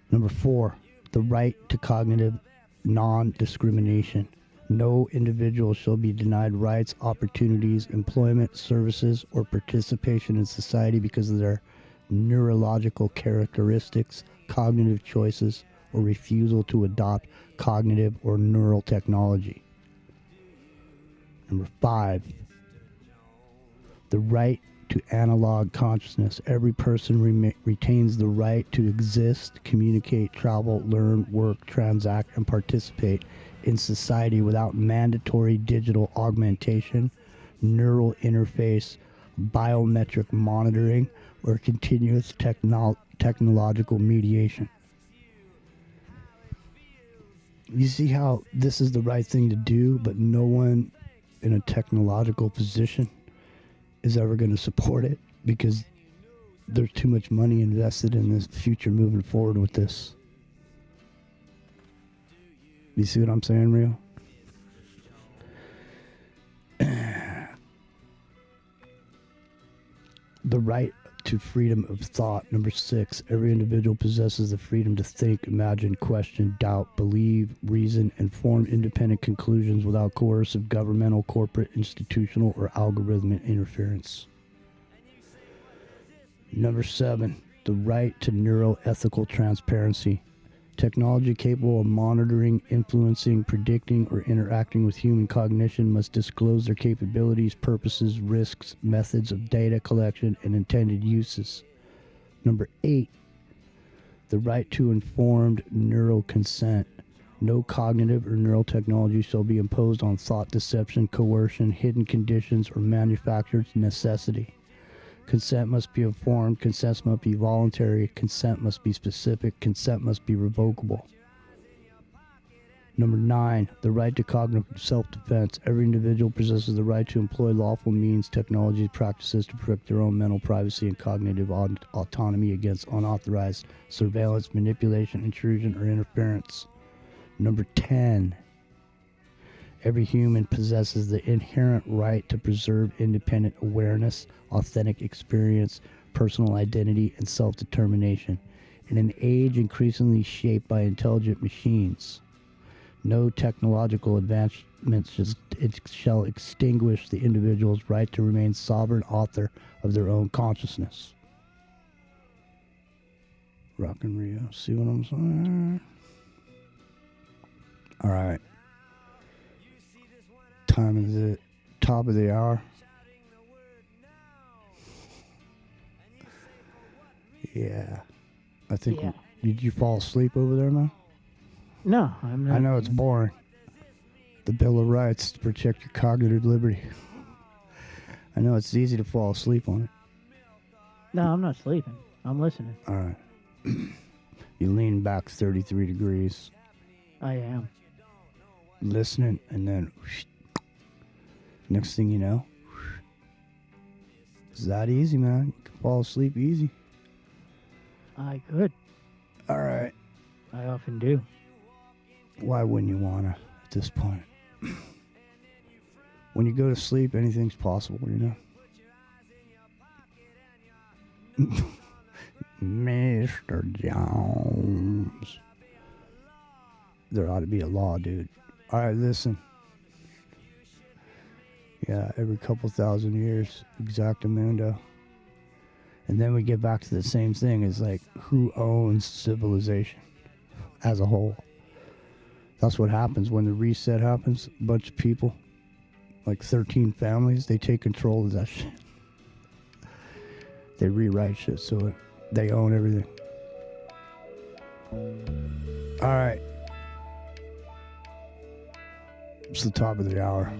Number 4, the right to cognitive non-discrimination. No individual shall be denied rights, opportunities, employment, services, or participation in society because of their neurological characteristics, cognitive choices, or refusal to adopt cognitive or neural technology. Number 5, the right to analog consciousness. Every person retains the right to exist, communicate, travel, learn, work, transact, and participate in society without mandatory digital augmentation, neural interface, biometric monitoring, or continuous technological mediation. You see how this is the right thing to do, but no one in a technological position is ever going to support it because there's too much money invested in this future moving forward with this. You see what I'm saying, Rio? The right to freedom of thought. Number 6, every individual possesses the freedom to think, imagine, question, doubt, believe, reason, and form independent conclusions without coercive governmental, corporate, institutional, or algorithmic interference. Number 7, the right to neuroethical transparency. Technology capable of monitoring, influencing, predicting, or interacting with human cognition must disclose their capabilities, purposes, risks, methods of data collection, and intended uses. Number 8, the right to informed neural consent. No cognitive or neural technology shall be imposed on thought, deception, coercion, hidden conditions, or manufactured necessity. Consent must be informed, consent must be voluntary, consent must be specific, consent must be revocable. Number 9, the right to cognitive self-defense. Every individual possesses the right to employ lawful means, technologies, practices to protect their own mental privacy and cognitive autonomy against unauthorized surveillance, manipulation, intrusion, or interference. Number 10, every human possesses the inherent right to preserve independent awareness, authentic experience, personal identity, and self-determination. In an age increasingly shaped by intelligent machines, no technological advancements shall extinguish the individual's right to remain sovereign author of their own consciousness. Rockin' Rio. See what I'm saying? All right. Time of the top of the hour. Yeah. I think. Yeah. Did you fall asleep over there, man? No, I'm not. I know it's boring. The Bill of Rights to protect your cognitive liberty. I know it's easy to fall asleep on it. No, I'm not sleeping. I'm listening. All right. You lean back 33 degrees, I am. listening, and then next thing you know, it's that easy, man. You can fall asleep easy. I could. All right. I often do. Why wouldn't you wanna at this point? When you go to sleep, anything's possible, you know? Mr. Jones. There ought to be a law, dude. All right, listen. Yeah, every couple thousand years, exactamundo. And then we get back to the same thing. It's like, who owns civilization as a whole? That's what happens when the reset happens. A bunch of people, like 13 families, they take control of that shit. They rewrite shit so they own everything. All right. It's the top of the hour.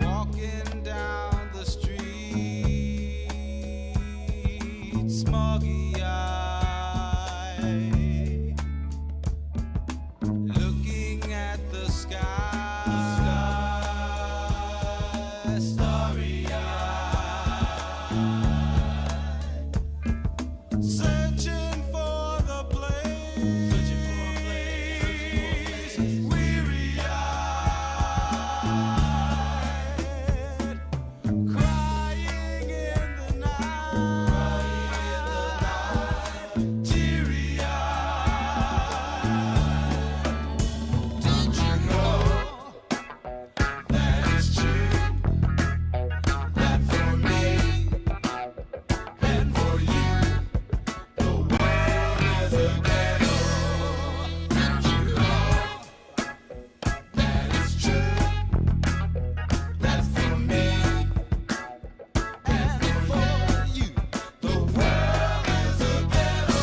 Walking down the street, smoggy eye, looking at the sky, starry eyed, searching for the place, weary eyed, crying in the night, teary eyed. Did you know that it's true that for me and for you, the world is a ghetto? Did you know that it's true that for me and for you, the world is a ghetto?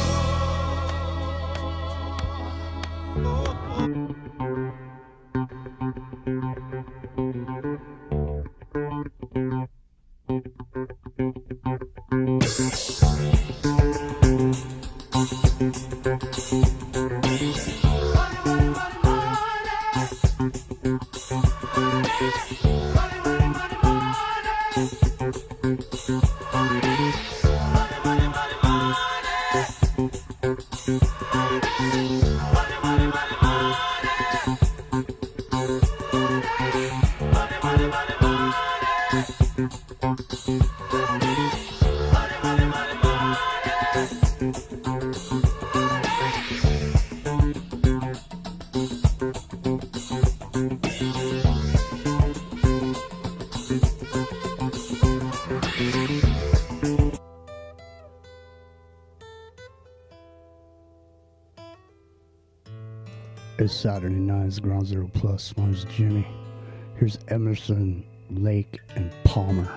It's Saturday night. It's Ground Zero Plus. My name's Jimmy. Here's Emerson, Lake, and Palmer.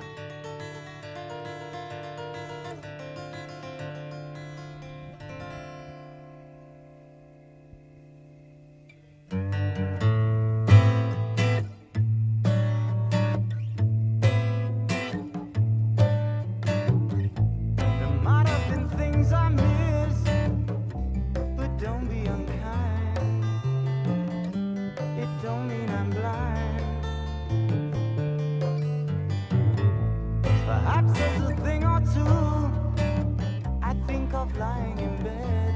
myself lying in bed.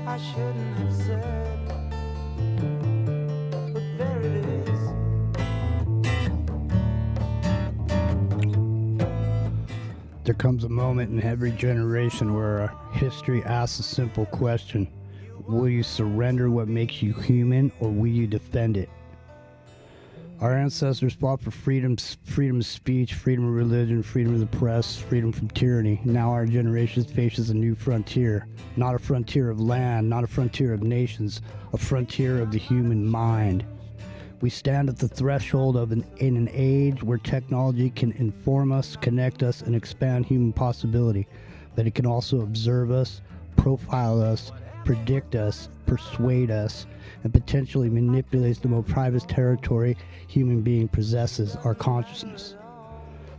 I shouldn't have said, but there it is. There comes a moment in every generation where history asks a simple question. Will you surrender what makes you human, or will you defend it? Our ancestors fought for freedom of speech, freedom of religion, freedom of the press, freedom from tyranny. Now our generation faces a new frontier. Not a frontier of land, not a frontier of nations, a frontier of the human mind. We stand at the threshold of in an age where technology can inform us, connect us, and expand human possibility. But it can also observe us, profile us, predict us, persuade us, and potentially manipulates the most private territory human being possesses, our consciousness.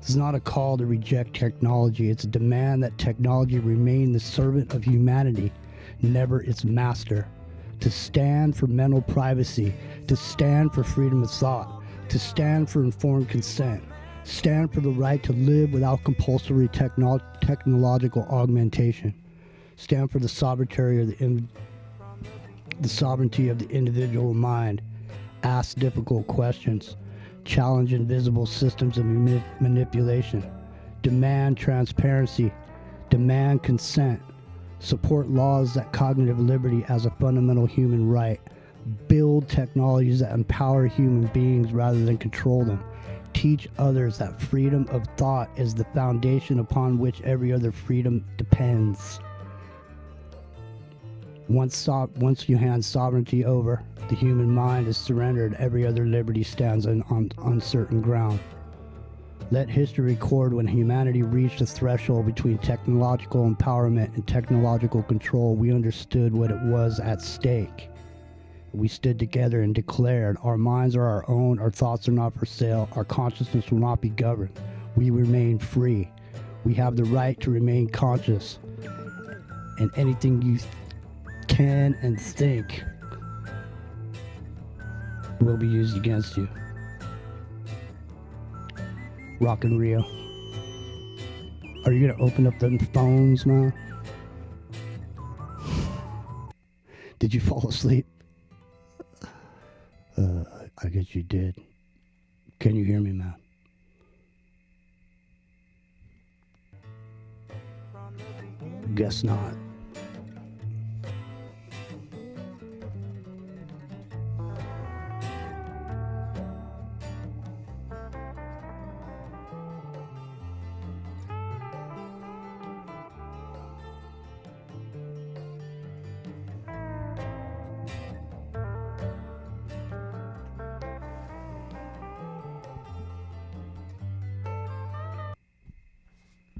This is not a call to reject technology. It's a demand that technology remain the servant of humanity, never its master. To stand for mental privacy, to stand for freedom of thought, to stand for informed consent, stand for the right to live without compulsory technological augmentation, stand for the sovereignty of the individual mind, ask difficult questions, challenge invisible systems of manipulation, demand transparency, demand consent, support laws that cognitive liberty as a fundamental human right, build technologies that empower human beings rather than control them, teach others that freedom of thought is the foundation upon which every other freedom depends. Once you hand sovereignty over, the human mind is surrendered, every other liberty stands on uncertain ground. Let history record when humanity reached a threshold between technological empowerment and technological control. We understood what it was at stake. We stood together and declared, our minds are our own, our thoughts are not for sale, our consciousness will not be governed. We remain free. We have the right to remain conscious. And anything you can and think will be used against you. Rockin' Rio. Are you gonna open up them phones, man? Did you fall asleep? I guess you did. Can you hear me, man? Guess not.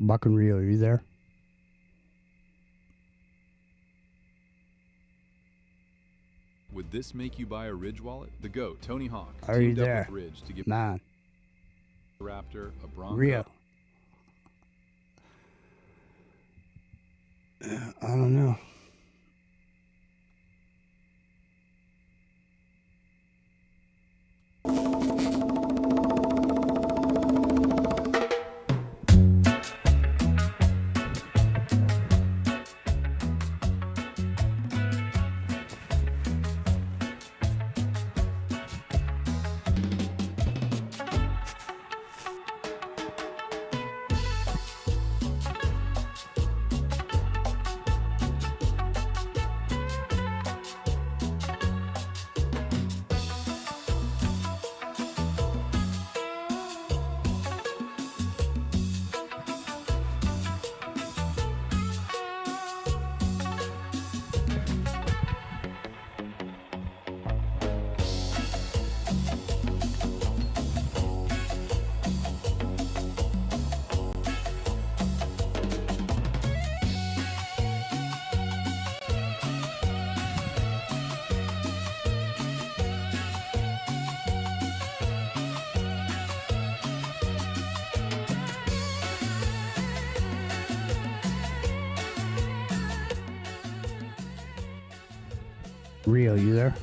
Buck and Rio, are you there? Would this make you buy a Ridge wallet? The GOAT, Tony Hawk, Are you teamed up there? with Ridge to give Man. a Raptor, a Bronco. Rio. I don't know. Rio, you there?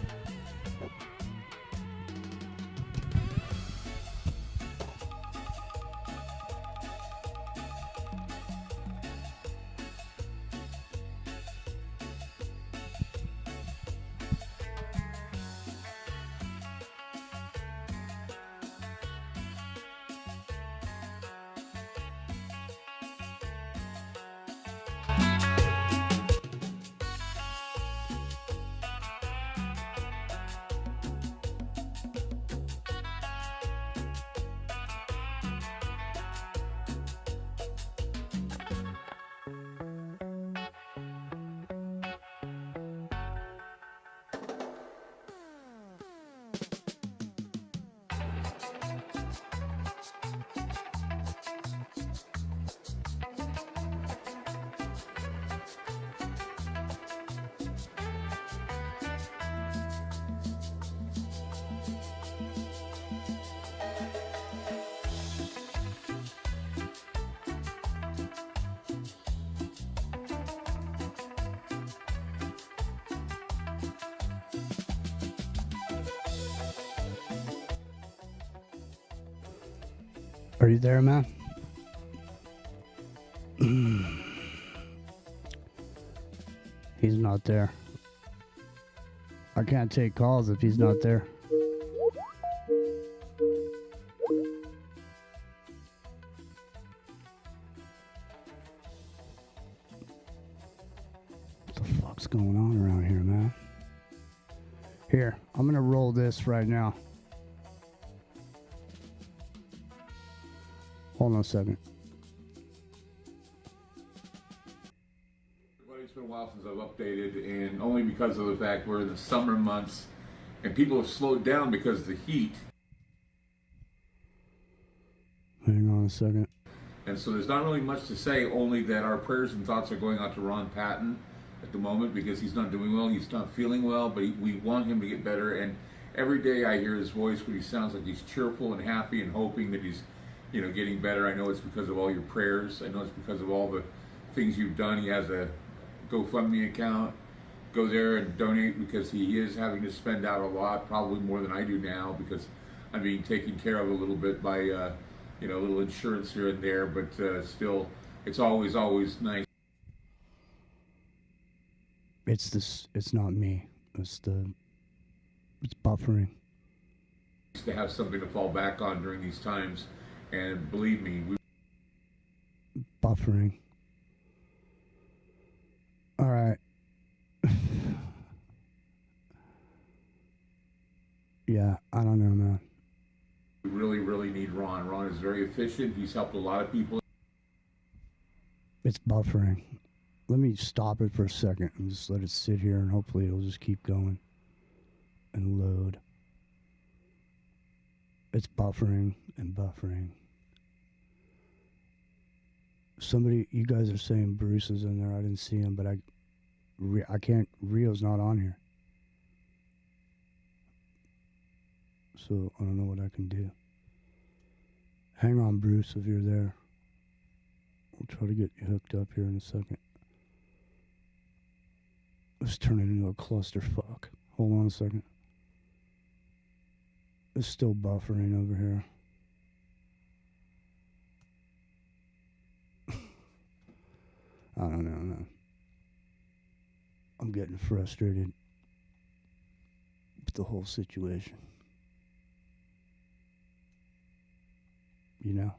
Are you there, man? He's not there. I can't take calls if he's not there. What the fuck's going on around here, man? Here, I'm gonna roll this right now. Hold on a second. It's been a while since I've updated, and only because of the fact we're in the summer months and people have slowed down because of the heat. Hang on a second. And so there's not really much to say, only that our prayers and thoughts are going out to Ron Patton at the moment because he's not doing well, he's not feeling well, but we want him to get better. And every day I hear his voice when he sounds like he's cheerful and happy and hoping that he's, you know, getting better. I know it's because of all your prayers. I know it's because of all the things you've done. He has a GoFundMe account. Go there and donate because he is having to spend out a lot, probably more than I do now because I'm being taken care of a little bit by, you know, a little insurance here and there, but still, it's always nice. It's not me. It's buffering. To have something to fall back on during these times, and believe me, buffering. All right. Yeah, I don't know, man. we really need Ron. Ron is very efficient. He's helped a lot of people. It's buffering. Let me stop it for a second and just let it sit here, and hopefully it'll just keep going and load. It's buffering and buffering. Somebody, you guys are saying Bruce is in there. I didn't see him, but I can't. Rio's not on here, so I don't know what I can do. Hang on, Bruce, if you're there. We'll try to get you hooked up here in a second. Let's turn it into a clusterfuck. Hold on a second. It's still buffering over here. I don't know, man. I'm getting frustrated with the whole situation. You know?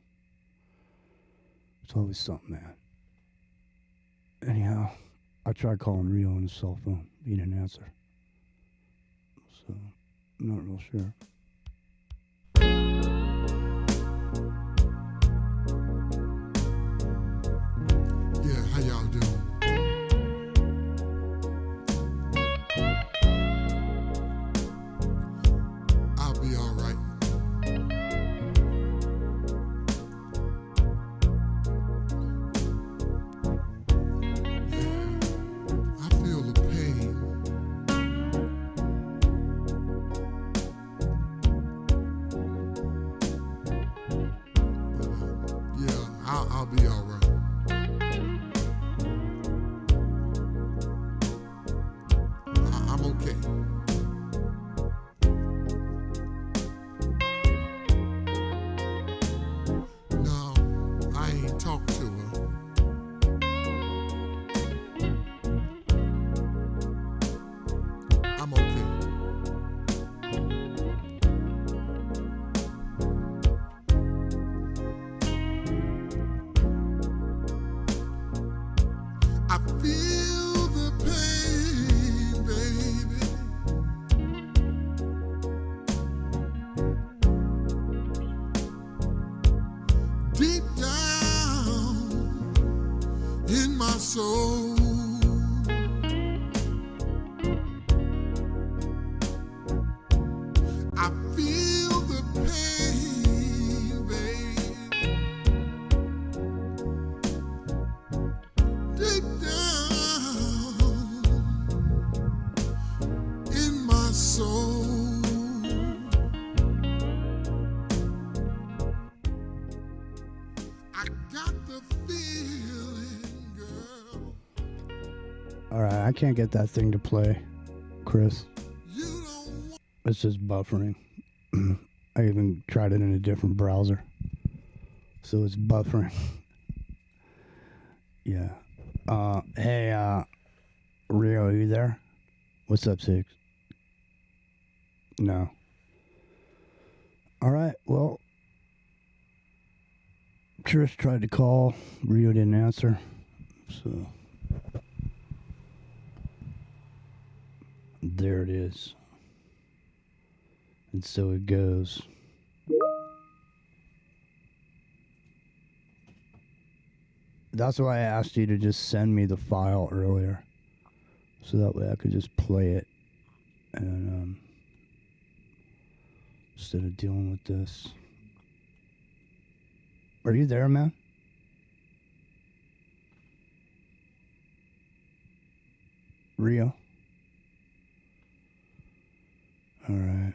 It's always something, man. Anyhow, I tried calling Rio on his cell phone. He didn't answer. So, I'm not real sure. Yeah, how y'all doing? I'll be all right. Yeah, I feel the pain. But yeah, I'll be all right. I'm okay. No, I ain't talked to her. I'm okay. I feel the pain, baby. Deep down in my soul. I feel the pain, baby. Deep down in my soul. I got the feeling, girl. All right, I can't get that thing to play, Chris. It's just buffering. I even tried it in a different browser. so it's buffering. Yeah. Hey, Rio, are you there? What's up, Six? No. All right, well, Trish tried to call. Rio didn't answer. So, there it is. And so it goes. That's why I asked you to just send me the file earlier. So that way I could just play it. And, instead of dealing with this. Are you there, man? Rio? All right.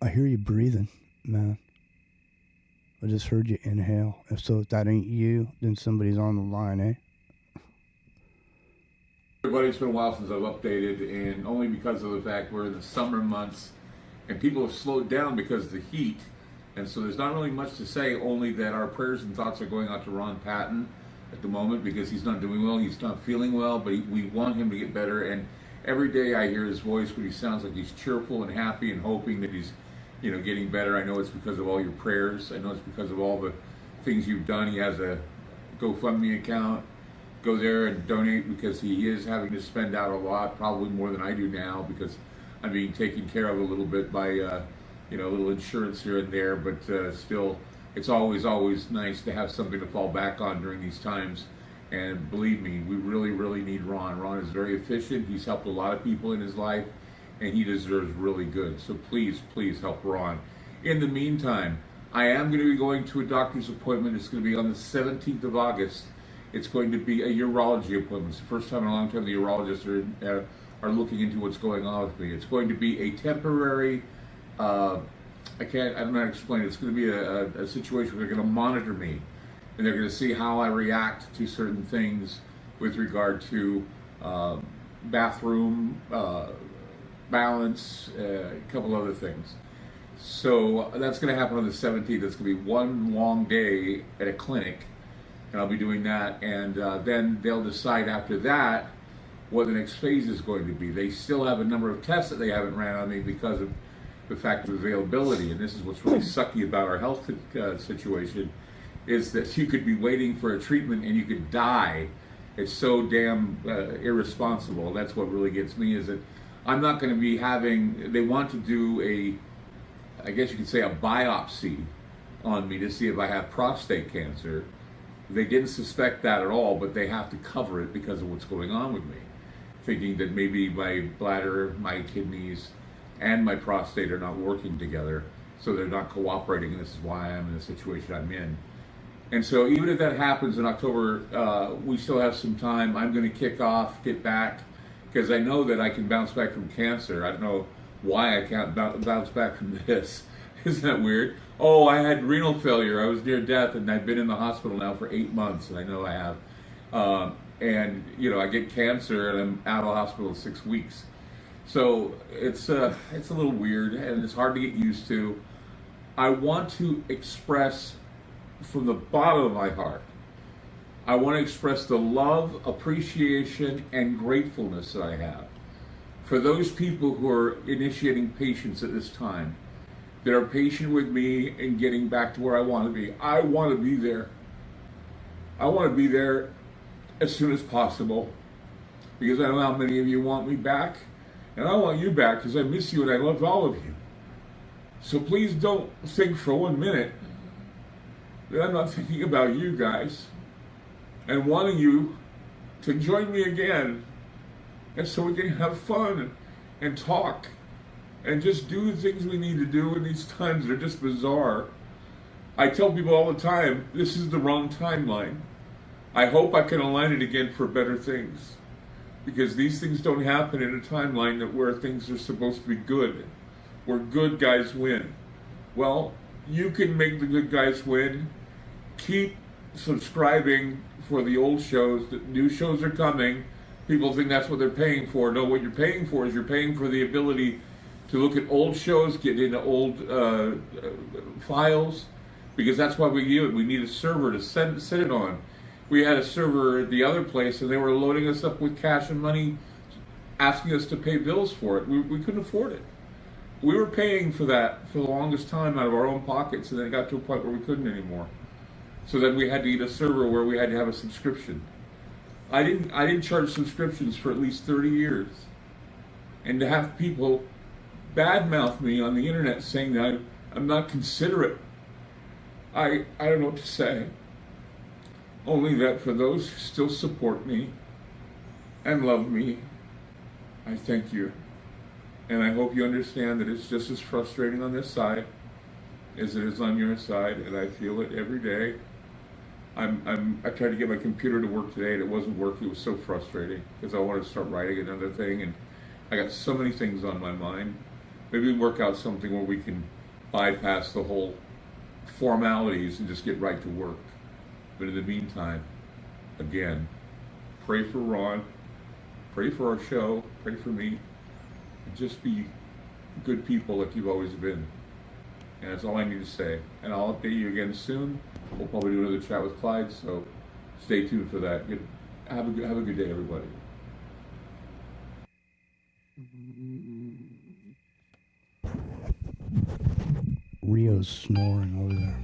I hear you breathing, man. I just heard you inhale. So if that ain't you, then somebody's on the line, eh? Everybody, it's been a while since I've updated, and only because of the fact we're in the summer months and people have slowed down because of the heat. And so there's not really much to say, only that our prayers and thoughts are going out to Ron Patton at the moment because he's not doing well, he's not feeling well, but we want him to get better. And every day I hear his voice when he sounds like he's cheerful and happy and hoping that he's, you know, getting better. I know it's because of all your prayers. I know it's because of all the things you've done. He has a GoFundMe account. Go there and donate because he is having to spend out a lot, probably more than I do now because I'm being taken care of a little bit by, you know, a little insurance here and there. But still, it's always nice to have something to fall back on during these times. And believe me, we really need Ron. Ron is very efficient. He's helped a lot of people in his life, and he deserves really good. So please help Ron. In the meantime, I am going to be going to a doctor's appointment. It's going to be on the 17th of August. It's going to be a urology appointment. It's the first time in a long time the urologists are looking into what's going on with me. It's going to be a temporary, I don't know how to explain it. It's going to be a situation where they're going to monitor me, and they're going to see how I react to certain things with regard to bathroom, balance, a couple other things. So that's going to happen on the 17th. It's going to be one long day at a clinic, and I'll be doing that. And then they'll decide after that what the next phase is going to be. They still have a number of tests that they haven't ran on me because of the fact of availability. And this is what's really sucky about our health situation, is that you could be waiting for a treatment and you could die. It's so damn irresponsible. That's what really gets me, is that I'm not going to be having, they want to do I guess you could say a biopsy on me to see if I have prostate cancer. They didn't suspect that at all, but they have to cover it because of what's going on with me. Thinking that maybe my bladder, my kidneys, and my prostate are not working together, so they're not cooperating, and this is why I'm in the situation I'm in. And so even if that happens in October, we still have some time. I'm going to get back, because I know that I can bounce back from cancer. I don't know why I can't bounce back from this. Isn't that weird? Oh, I had renal failure. I was near death, and I've been in the hospital now for 8 months, and I know I have. And, you know, I get cancer, and I'm out of the hospital in 6 weeks. So it's a little weird, and it's hard to get used to. I want to express from the bottom of my heart, I want to express the love, appreciation, and gratefulness that I have for those people who are initiating patients at this time, that are patient with me and getting back to where I want to be. I want to be there. I want to be there as soon as possible, because I know how many of you want me back, and I want you back because I miss you and I love all of you. So please don't think for 1 minute that I'm not thinking about you guys and wanting you to join me again, and so we can have fun and talk and just do the things we need to do in these times that are just bizarre. I tell people all the time, this is the wrong timeline. I hope I can align it again for better things, because these things don't happen in a timeline where things are supposed to be good, where good guys win. Well, you can make the good guys win. Keep subscribing for the old shows. The new shows are coming. People think that's what they're paying for. No, what you're paying for is you're paying for the ability to look at old shows, get into old files, because that's why we do it. We need a server to set it on. We had a server at the other place, and they were loading us up with cash and money, asking us to pay bills for it. We couldn't afford it. We were paying for that for the longest time out of our own pockets, and then it got to a point where we couldn't anymore. So then we had to get a server where we had to have a subscription. I didn't charge subscriptions for at least 30 years. And to have people badmouth me on the internet saying that I'm not considerate, I don't know what to say. Only that for those who still support me and love me, I thank you. And I hope you understand that it's just as frustrating on this side as it is on your side, and I feel it every day. I tried to get my computer to work today, and it wasn't working. It was so frustrating because I wanted to start writing another thing, and I got so many things on my mind. Maybe we work out something where we can bypass the whole formalities and just get right to work. But in the meantime, again, pray for Ron, pray for our show, pray for me, and just be good people like you've always been. And that's all I need to say. And I'll update you again soon. We'll probably do another chat with Clyde, so stay tuned for that. Have a good day, everybody. Rio's snoring over there.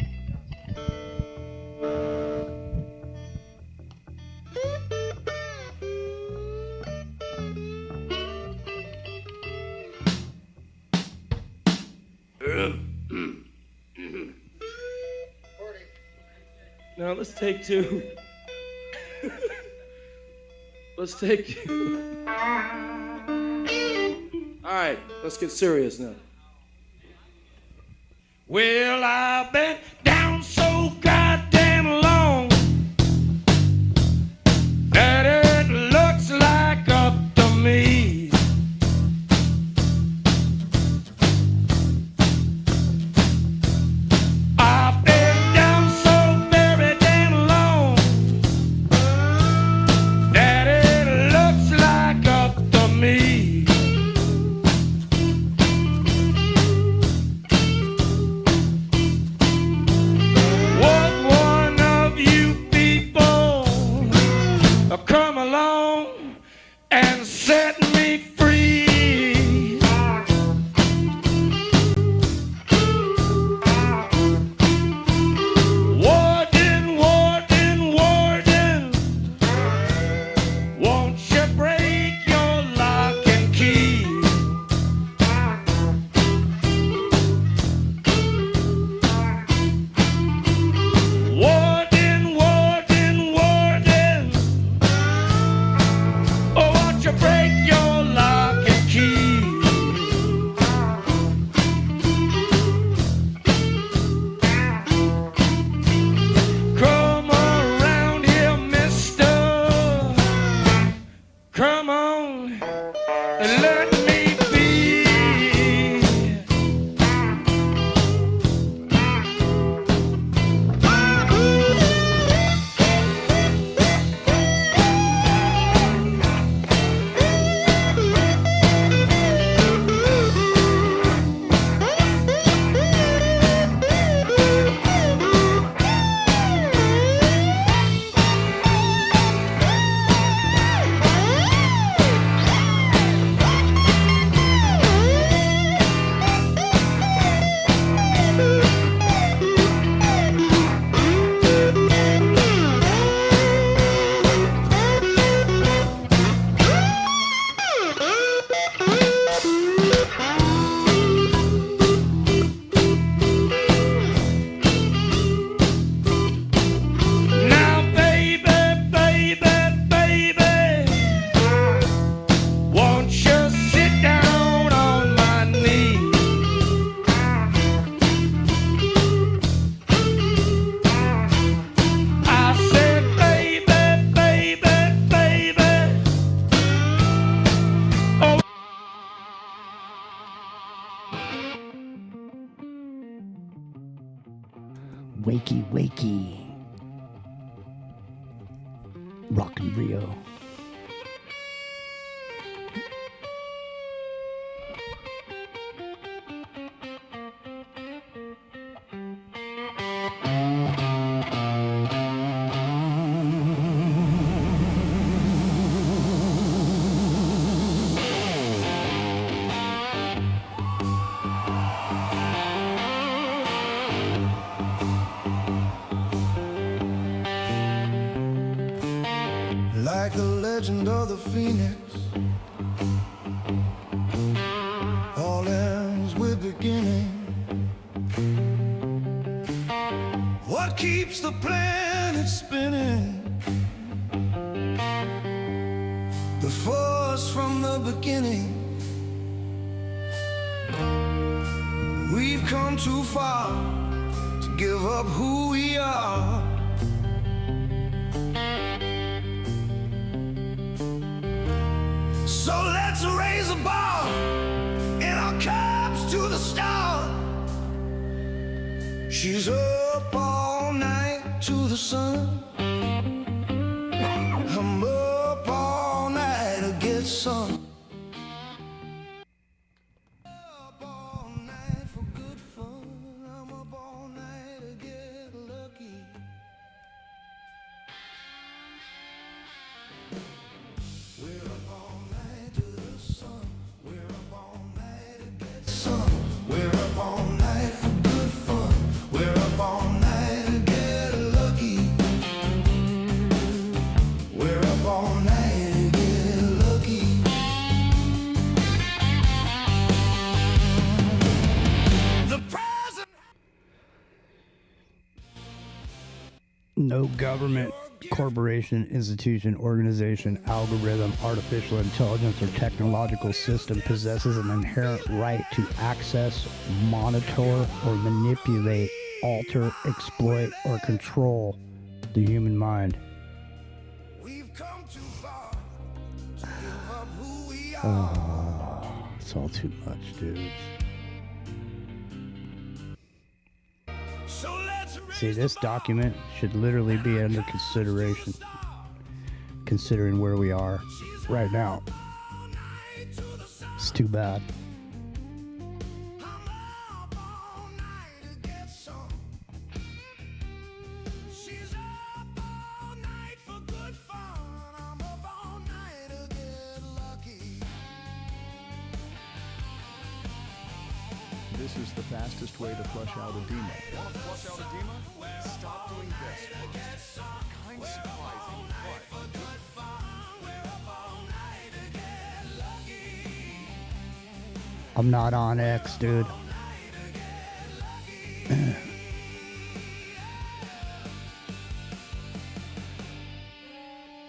Now let's take two. Let's take. All right, let's get serious now. Well, I've been down so goddamn long that it looks like up to me. I've been down so very damn long that it looks like up to me. Would one of you people come along and set me free? Warden, warden, warden, won't you break your lock and key? Warden, warden, warden, oh, won't you break your lock and key? Come around here, mister. Come on and let me be. Now, baby, baby, baby, won't you sit down on my knee? I said, baby, baby, baby, oh. Wakey, wakey. Rockin' Rio. legend of the phoenix. All ends with beginning. What keeps the planet spinning? The force from the beginning. We've come too far to give up who we are. So let's raise a bar in our cups to the stars. She's up all night to the sun. I'm up all night to get some. Up all night for good fun. I'm up all night to get lucky. We're up all night to the sun. We're up all night to get some. We're up all night for good fun. We're up all night to get lucky. We're up all night to get lucky. The present. No government, corporation, institution, organization, algorithm, artificial intelligence, or technological system possesses an inherent right to access, monitor, or manipulate, alter, exploit, or control the human mind. Oh, it's all too much, dude. See, this document should literally be under consideration, considering where we are right now. It's too bad. This is the fastest way to flush out edema. Want to flush out edema? Stop doing this first. Kind of surprising, but I'm not on X, dude.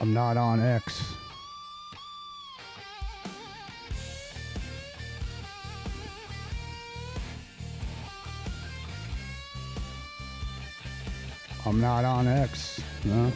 I'm not on X. I'm not on X. No.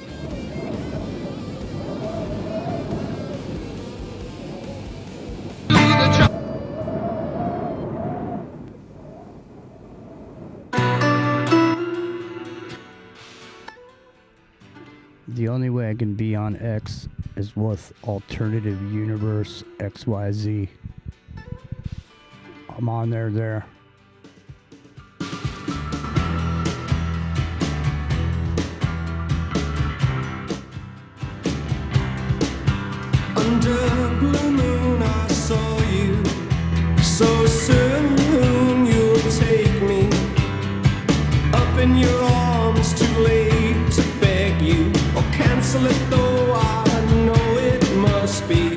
The only way I can be on X is with Alternative Universe XYZ. I'm on there. Under blue moon I saw you. So soon you'll take me up in your arms. Too late to beg you or cancel it, though I know it must be.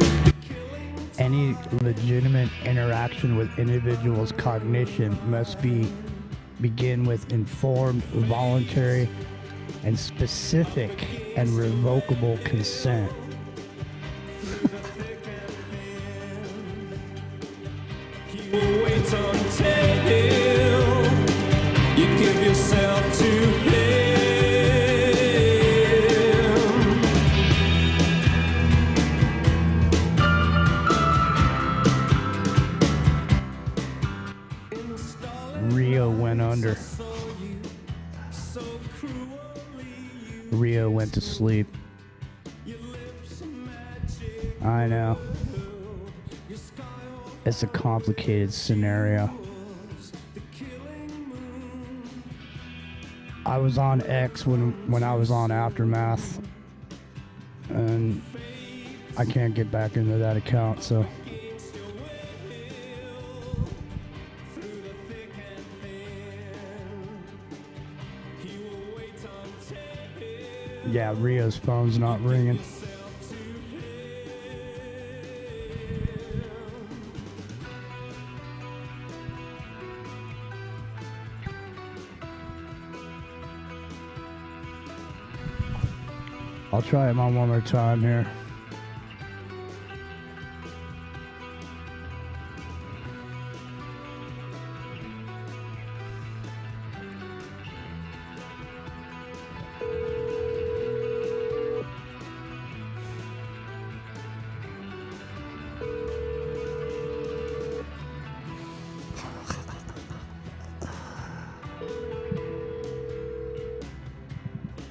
Any legitimate interaction with individuals' cognition must begin with informed, voluntary, and specific and revocable consent. Wait until you give yourself to him. Rio went under. Rio went to sleep. I know. It's a complicated scenario. I was on X when I was on Aftermath, and I can't get back into that account, so. Yeah, Rio's phone's not ringing. I'll try him on one more time here.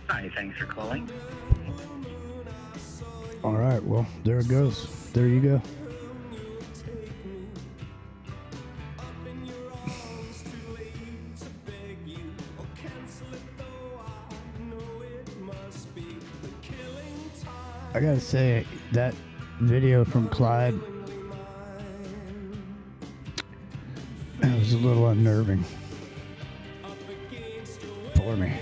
Hi, thanks for calling. All right, well, there it goes. There you go. I gotta say, that video from Clyde, it was a little unnerving for me.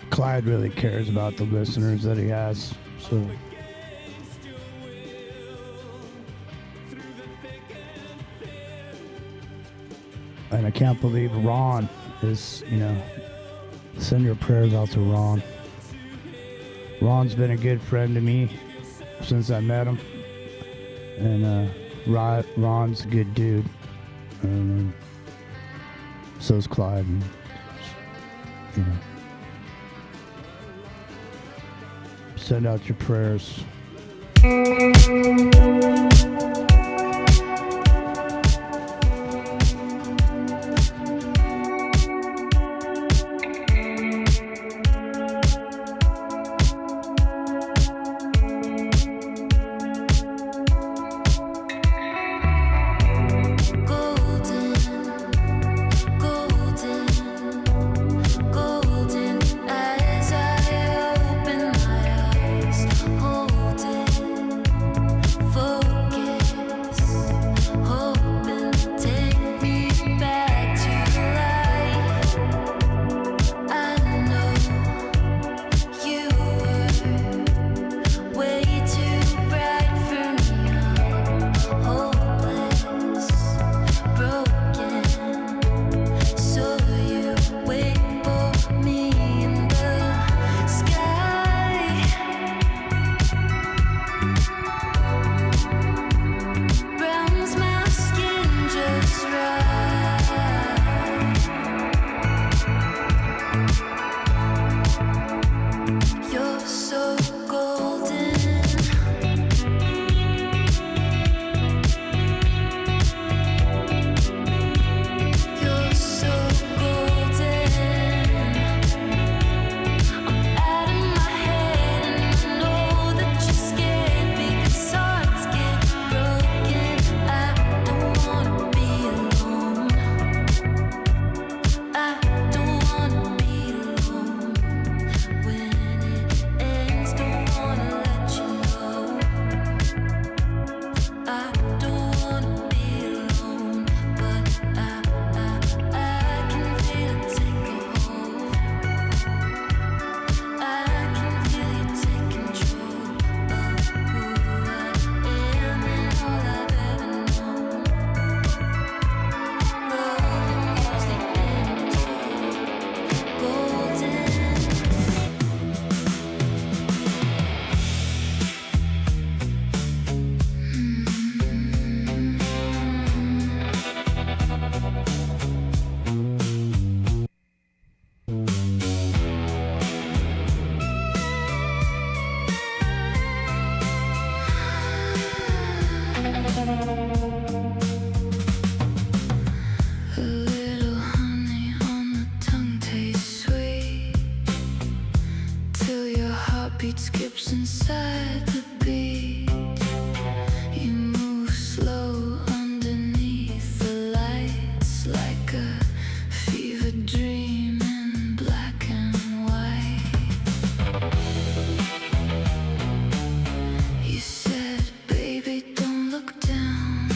Clyde really cares about the listeners that he has, so. And I can't believe Ron is, send your prayers out to Ron. Ron's been a good friend to me since I met him. And Ron's a good dude. And so's Clyde. And, send out your prayers. Beat skips inside the beat. You move slow underneath the lights, like a fever dream in black and white. You said, baby, don't look down,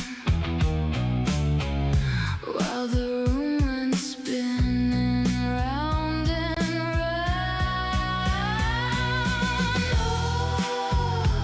while the room went spinning round and round. Oh,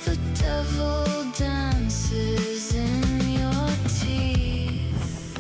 The devil dances in your teeth.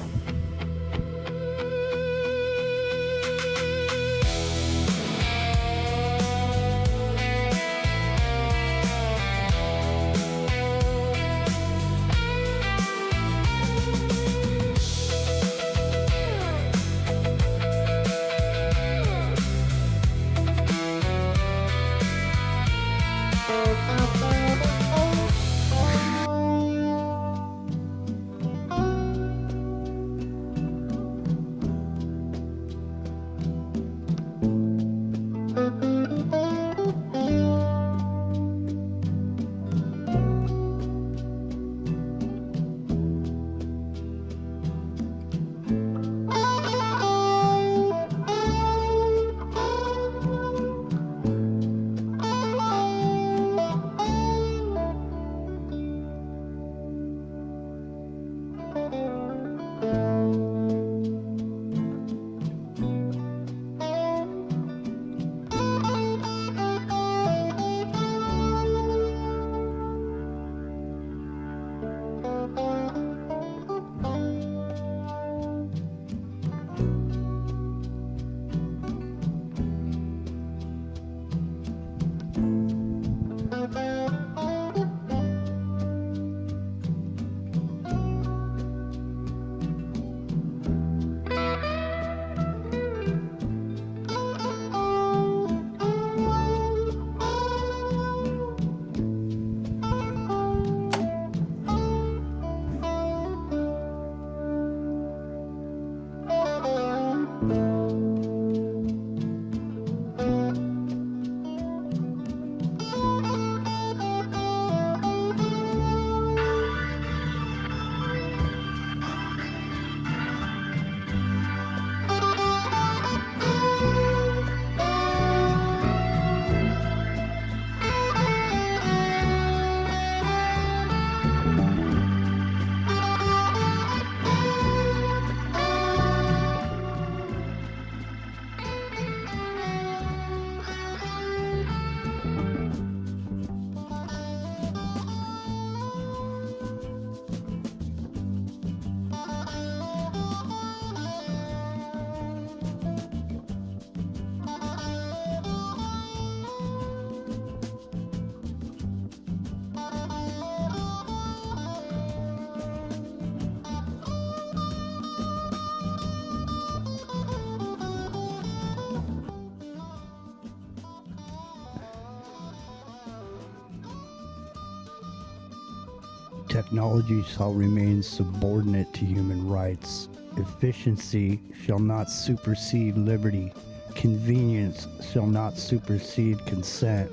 Technology shall remain subordinate to human rights. Efficiency shall not supersede liberty. Convenience shall not supersede consent.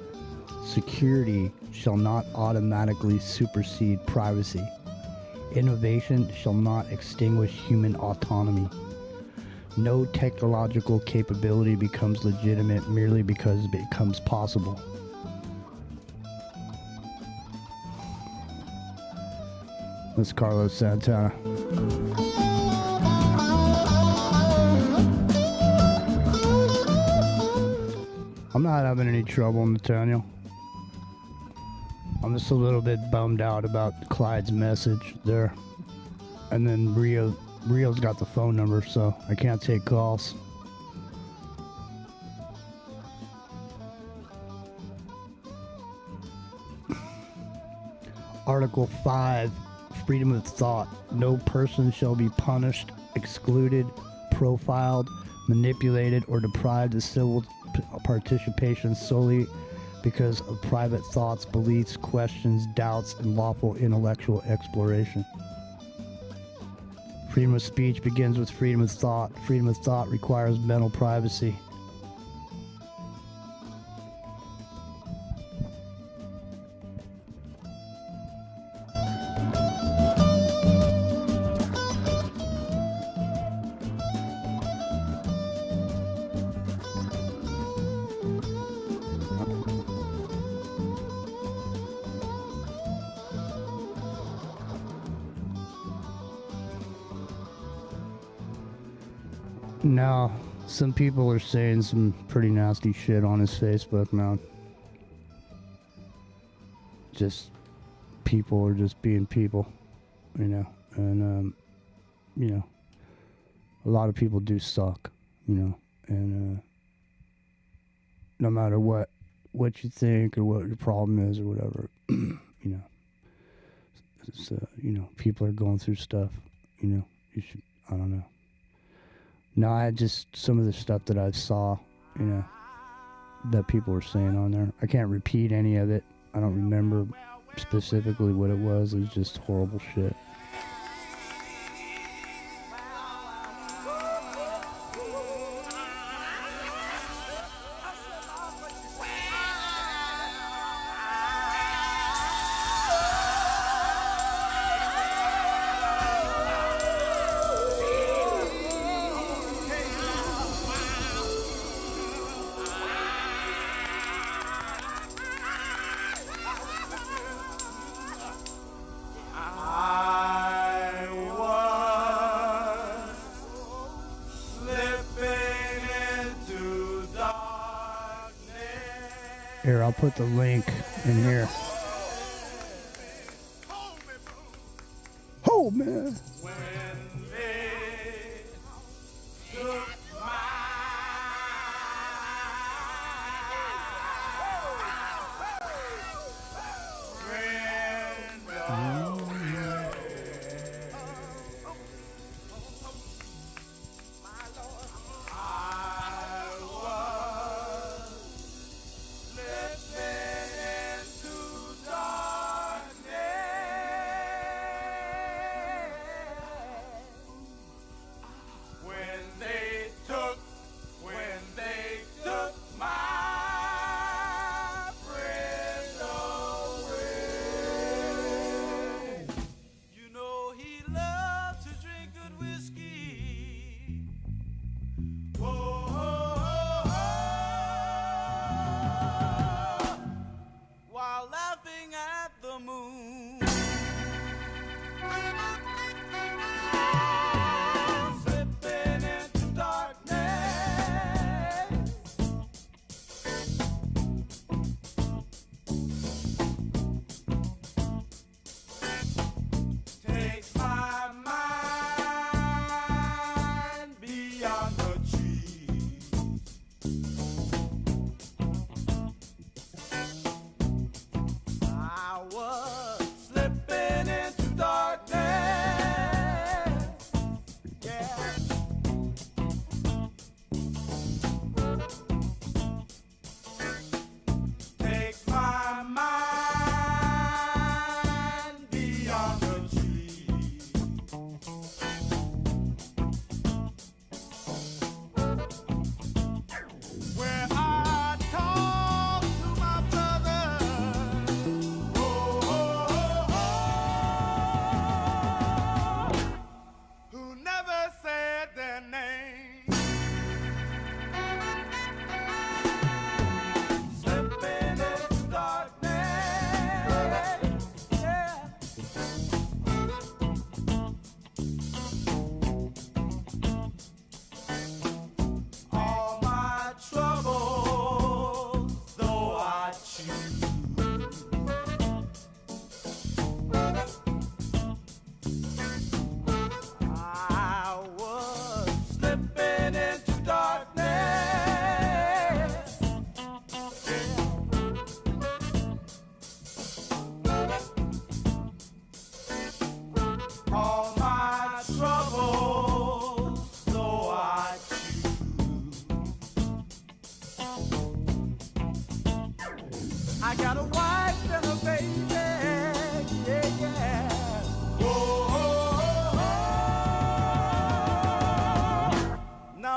Security shall not automatically supersede privacy. Innovation shall not extinguish human autonomy. No technological capability becomes legitimate merely because it becomes possible. That's Carlos Santana. I'm not having any trouble, Nathaniel. I'm just a little bit bummed out about Clyde's message there. And then Rio's got the phone number, so I can't take calls. Article 5, freedom of thought. No person shall be punished, excluded, profiled, manipulated, or deprived of civil participation solely because of private thoughts, beliefs, questions, doubts, and lawful intellectual exploration. Freedom of speech begins with freedom of thought. Freedom of thought requires mental privacy. No, some people are saying some pretty nasty shit on his Facebook, man. just people are just being people, you know, and you know, a lot of people do suck, you know, and no matter what you think or what your problem is or whatever, you know, it's, you know, people are going through stuff, you know, you should, I don't know. No, I just, some of the stuff that I saw, you know, that people were saying on there, I can't repeat any of it. I don't remember specifically what it was. It was just horrible shit. Here, I'll put the link in here. Oh, man.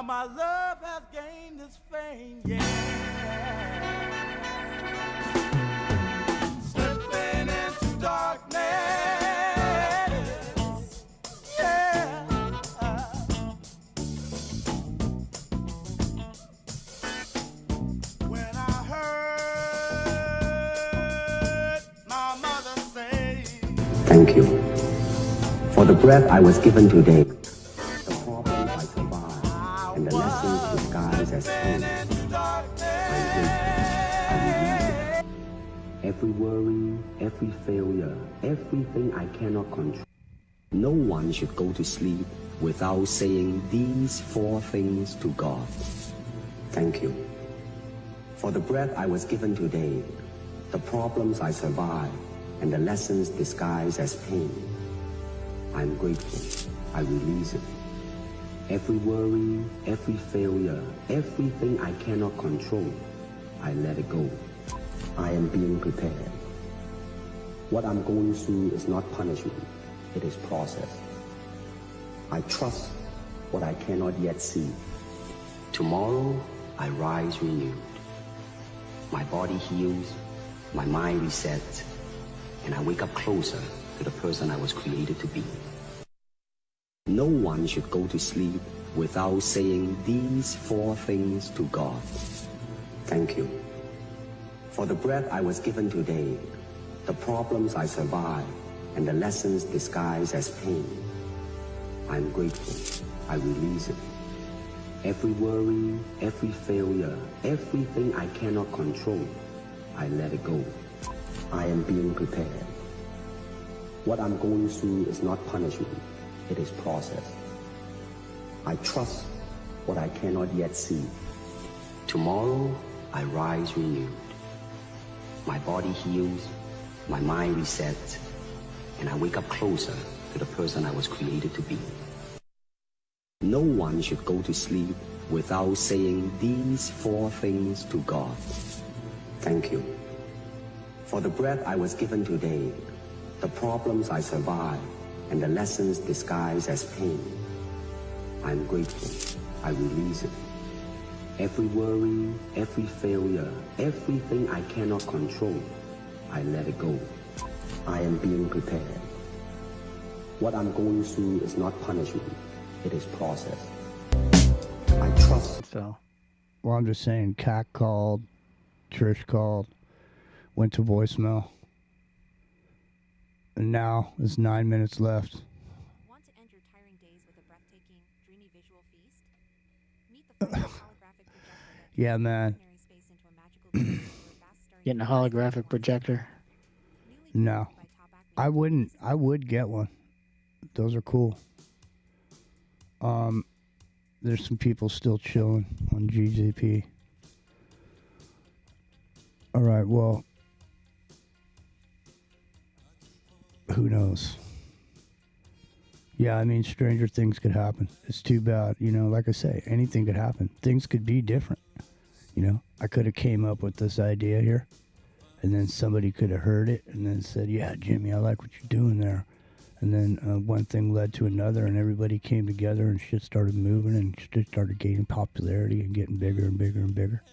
My love has gained its fame, yeah. Slipping into darkness, yeah. When I heard my mother say, thank you for the breath I was given today. every worry, every failure, everything I cannot control. No one should go to sleep without saying these 4 things to God. Thank you for the breath I was given today, the problems I survived, and the lessons disguised as pain. I'm grateful. I release it. Every worry, every failure, everything I cannot control, I let it go. I am being prepared. What I'm going through is not punishment. It is process. I trust what I cannot yet see. Tomorrow, I rise renewed. My body heals, my mind resets, and I wake up closer to the person I was created to be. No one should go to sleep without saying these 4 things to God. Thank you for the breath I was given today, the problems I survived, and the lessons disguised as pain. I'm grateful. I release it. Every worry, every failure, everything I cannot control, I let it go. I am being prepared. What I'm going through is not punishment. It is process. I trust what I cannot yet see. Tomorrow, I rise renewed. My body heals, my mind resets, and I wake up closer to the person I was created to be. No one should go to sleep without saying these 4 things to God. Thank you for the breath I was given today, the problems I survived, and the lessons disguised as pain. I'm grateful. I release it. Every worry, every failure, everything I cannot control, I let it go. I am being prepared. What I'm going through is not punishment. It is process. I trust. So. Well, I'm just saying, Cat called, Trish called, went to voicemail, and now there's 9 minutes left. Want to end your tiring days with a breathtaking, dreamy visual feast? Meet the holographic projector. Yeah, man. Getting a holographic projector. No, I wouldn't. I would get one. Those are cool. There's some people still chilling on GZP. All right, well, who knows? Yeah, I mean, stranger things could happen. It's too bad, you know, like I say, anything could happen. Things could be different, you know. I could have came up with this idea here, and then somebody could have heard it and then said, yeah, Jimmy, I like what you're doing there. And then one thing led to another, and everybody came together, and shit started moving, and shit started gaining popularity and getting bigger and bigger and bigger.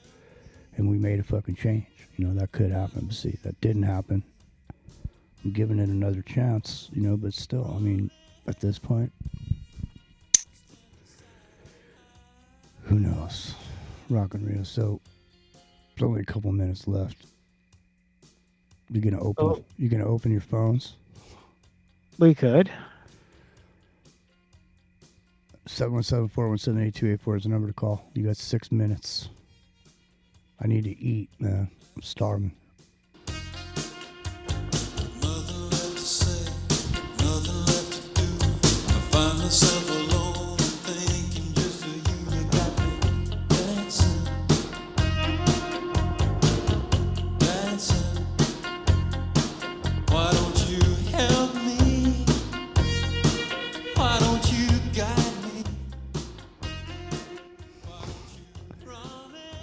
And we made a fucking change. You know, that could happen. But see, that didn't happen. I'm giving it another chance, you know, but still, I mean, at this point, who knows? Rock and Rio. So, there's only a couple minutes left. You gonna open your phones? We could. 717-417-8284 is the number to call. You got 6 minutes. I need to eat, man. I'm starving. Nothing left to say, nothing left to do. I find myself alone and thinking just of you. You got me dancing, dancing. Why don't you help me? Why don't you guide me?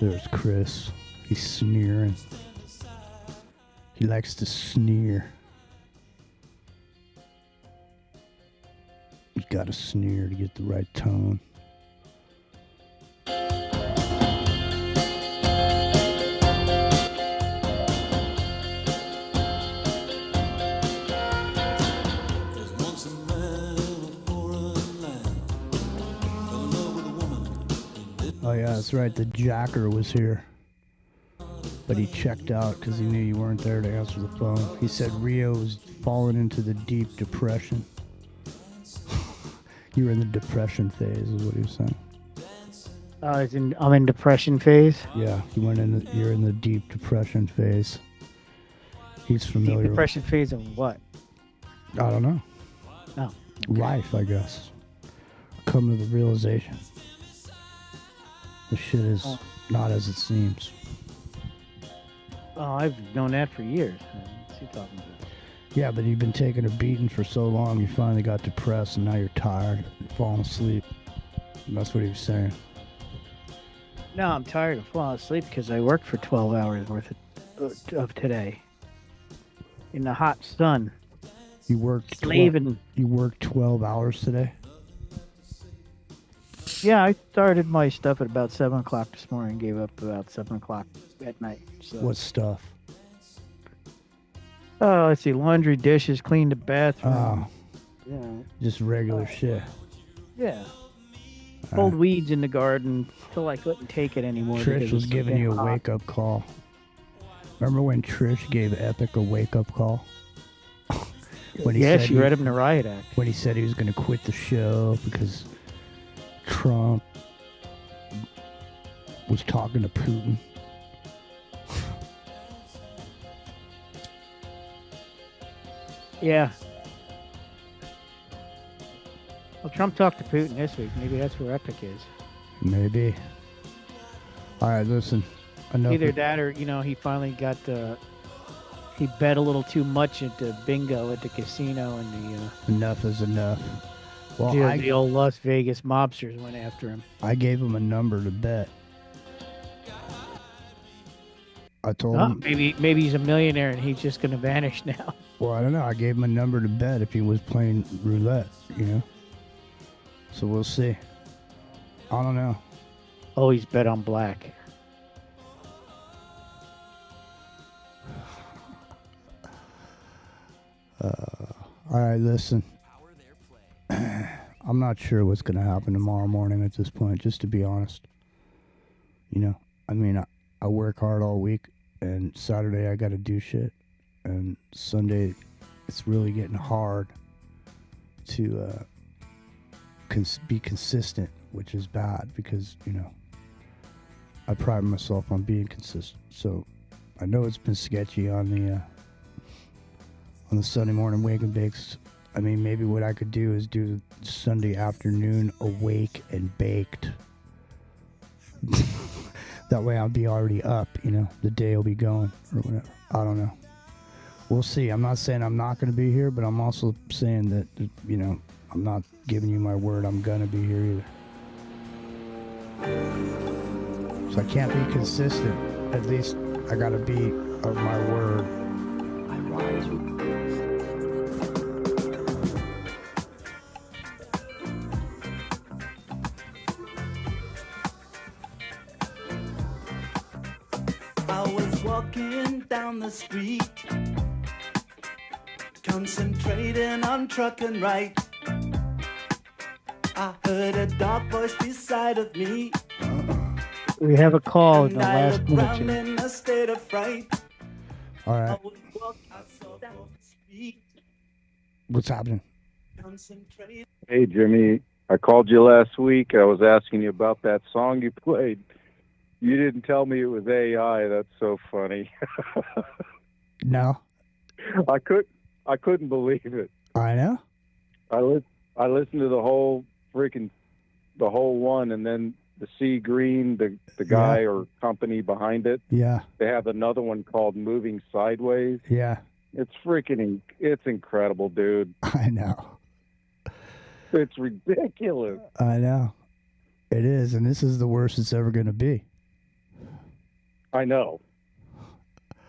There's Chris. He's sneering. He likes to sneer. He's got to sneer to get the right tone. Oh yeah, that's right. The jacker was here. But he checked out because he knew you weren't there to answer the phone. He said Rio was falling into the deep depression. You were in the depression phase, is what he was saying. I'm in depression phase. Yeah, you're in the deep depression phase. He's familiar. Depression phase of what? I don't know. No. Life, I guess. Come to the realization. The shit is not as it seems. Oh, I've known that for years. What's he talking about? Yeah, but you've been taking a beating for so long, you finally got depressed, and now you're tired and falling asleep. And that's what he was saying. No, I'm tired of falling asleep because I worked for 12 hours worth of today. In the hot sun. You worked Slaving. You worked 12 hours today? Yeah, I started my stuff at about 7 o'clock this morning, gave up about 7 o'clock at night. So. What stuff? Oh, let's see. Laundry, dishes, clean the bathroom. Oh. Yeah. Just regular shit. Yeah. Pulled weeds in the garden till I couldn't take it anymore. Trish was giving you a wake-up call. Remember when Trish gave Epic a wake-up call? When she read him the riot act. When he said he was going to quit the show because Trump was talking to Putin. Yeah. Well, Trump talked to Putin this week. Maybe that's where Epic is. Maybe. All right, listen. Either that or, he finally got he bet a little too much into bingo at the casino and the... Enough is enough. Well, the old Las Vegas mobsters went after him. I gave him a number to bet. I told him... Maybe he's a millionaire and he's just going to vanish now. Well, I don't know. I gave him a number to bet if he was playing roulette, So we'll see. I don't know. Always bet on black. All right, listen. I'm not sure what's going to happen tomorrow morning at this point, just to be honest. I work hard all week, and Saturday I got to do shit, and Sunday it's really getting hard to be consistent, which is bad because, I pride myself on being consistent. So I know it's been sketchy on the Sunday morning wake and bakes. Maybe what I could do is do Sunday afternoon awake and baked. That way I'll be already up, the day will be going or whatever. I don't know. We'll see. I'm not saying I'm not going to be here, but I'm also saying that, I'm not giving you my word I'm going to be here either. So I can't be consistent. At least I got to be of my word. I rise with walking down the street, concentrating on trucking right. I heard a dark voice beside of me. We have a call in the And I last looked minute. round in a state of fright. All I right. would walk, I saw down the street, What's happening? concentrating. Hey, Jimmy. I called you last week. I was asking you about that song you played. You didn't tell me it was AI. That's so funny. No. I couldn't believe it. I know. I listened to the whole one, and then the Sea Green, the guy or company behind it. Yeah. They have another one called Moving Sideways. Yeah. It's it's incredible, dude. I know. It's ridiculous. I know. It is, and this is the worst it's ever going to be. I know,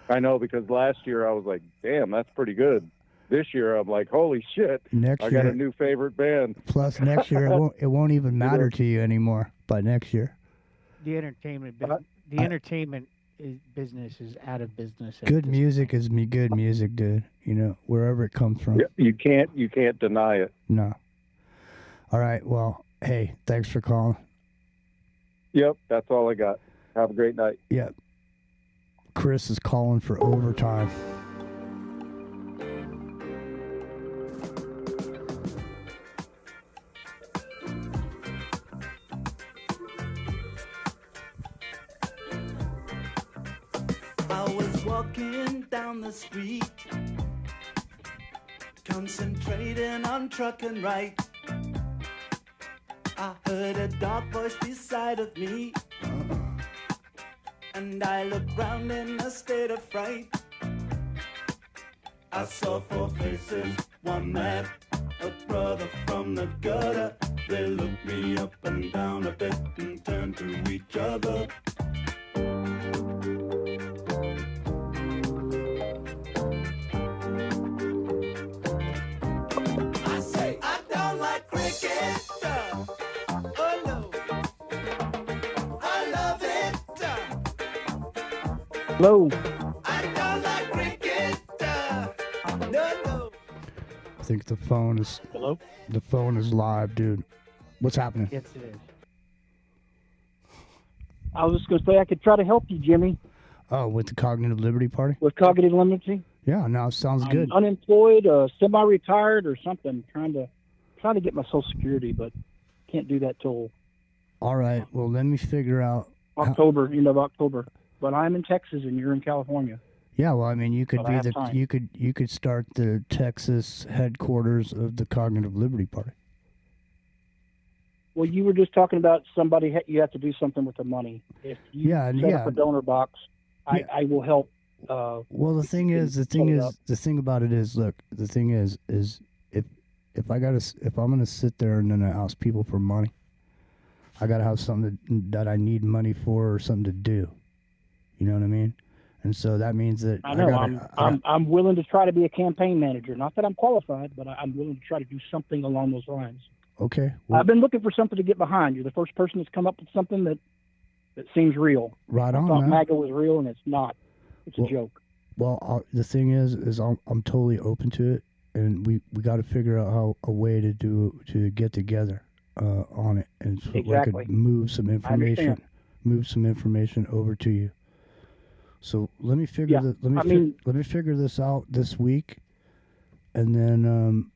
because last year I was like, damn, that's pretty good. This year I'm like, holy shit, I got a new favorite band. Plus, next year it won't even matter to you anymore by next year. The entertainment business is out of business. Good music is good music, dude. Wherever it comes from. Yeah, you can't deny it. No. All right. Well, hey, thanks for calling. Yep, that's all I got. Have a great night. Yep. Chris is calling for overtime. I was walking down the street, concentrating on trucking right. I heard a dark voice beside of me, and I looked round in a state of fright. I saw four faces, one man, a brother from the gutter. They looked me up and down a bit and turned to each other. I say I don't like cricket. Oh no, I love it. Hello. I don't like cricket. No, no. I think the phone is. Hello? The phone is live, dude. What's happening? Yes, it is. I was just going to say I could try to help you, Jimmy, Oh, with the Cognitive Liberty Party? with cognitive literacy. Yeah, no, sounds good. I'm unemployed, semi-retired, or something. Trying to get my Social Security, but can't do that till All right, well, let me figure out. October, end of October. But I'm in Texas and you're in California. Yeah, well, I mean, you could But I be have the time. you could start the Texas headquarters of the Cognitive Liberty Party. Well, you were just talking about somebody. You have to do something with the money. If you set up a donor box, I will help. Well, the thing is, the thing about it is, look, the thing is if I'm gonna sit there and then ask people for money, I gotta have something that I need money for or something to do. You know what I mean? And so that means that I know I'm willing to try to be a campaign manager. Not that I'm qualified, but I'm willing to try to do something along those lines. Okay. I've been looking for something to get behind. You're the first person that's come up with something that seems real. Right on, I thought man. MAGA was real, and it's not. It's a joke. Well, the thing is I'm totally open to it, and we got to figure out a way to get together on it, and so I Exactly. could move some understand. information over to you. So let me figure let me figure this out this week, and then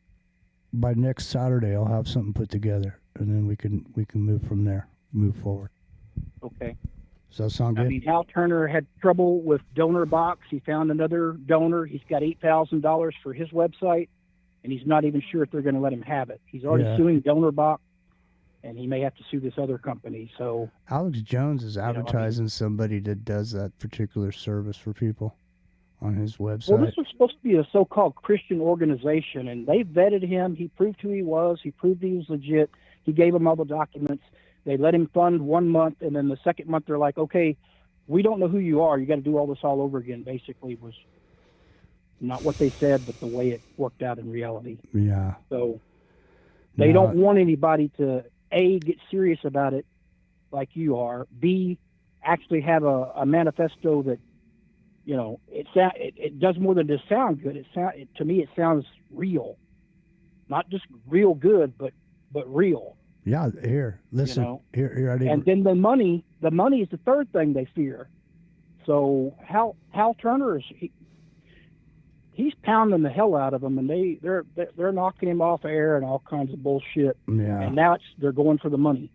by next Saturday I'll have something put together, and then we can move from there, move forward. Okay. Does that sound good? I mean, Hal Turner had trouble with Donor Box. He found another donor. He's got $8,000 for his website, and he's not even sure if they're going to let him have it. He's already suing Donor Box, and he may have to sue this other company. So Alex Jones is advertising somebody that does that particular service for people on his website. Well, this was supposed to be a so-called Christian organization, and they vetted him. He proved who he was. He proved he was legit. He gave them all the documents. They let him fund 1 month, and then the second month they're like, okay, we don't know who you are. You got to do all this all over again. Basically, was not what they said, but the way it worked out in reality. Yeah. So they don't want anybody to, A, get serious about it like you are, B, actually have a manifesto that, you know, it does more than just sound good. To me, it sounds real. Not just real good, but real. Yeah, here, listen. You know? Here, I didn't. And then the money is the third thing they fear. So Hal Turner he's pounding the hell out of them, and they're knocking him off air and all kinds of bullshit. Yeah. And now they're going for the money.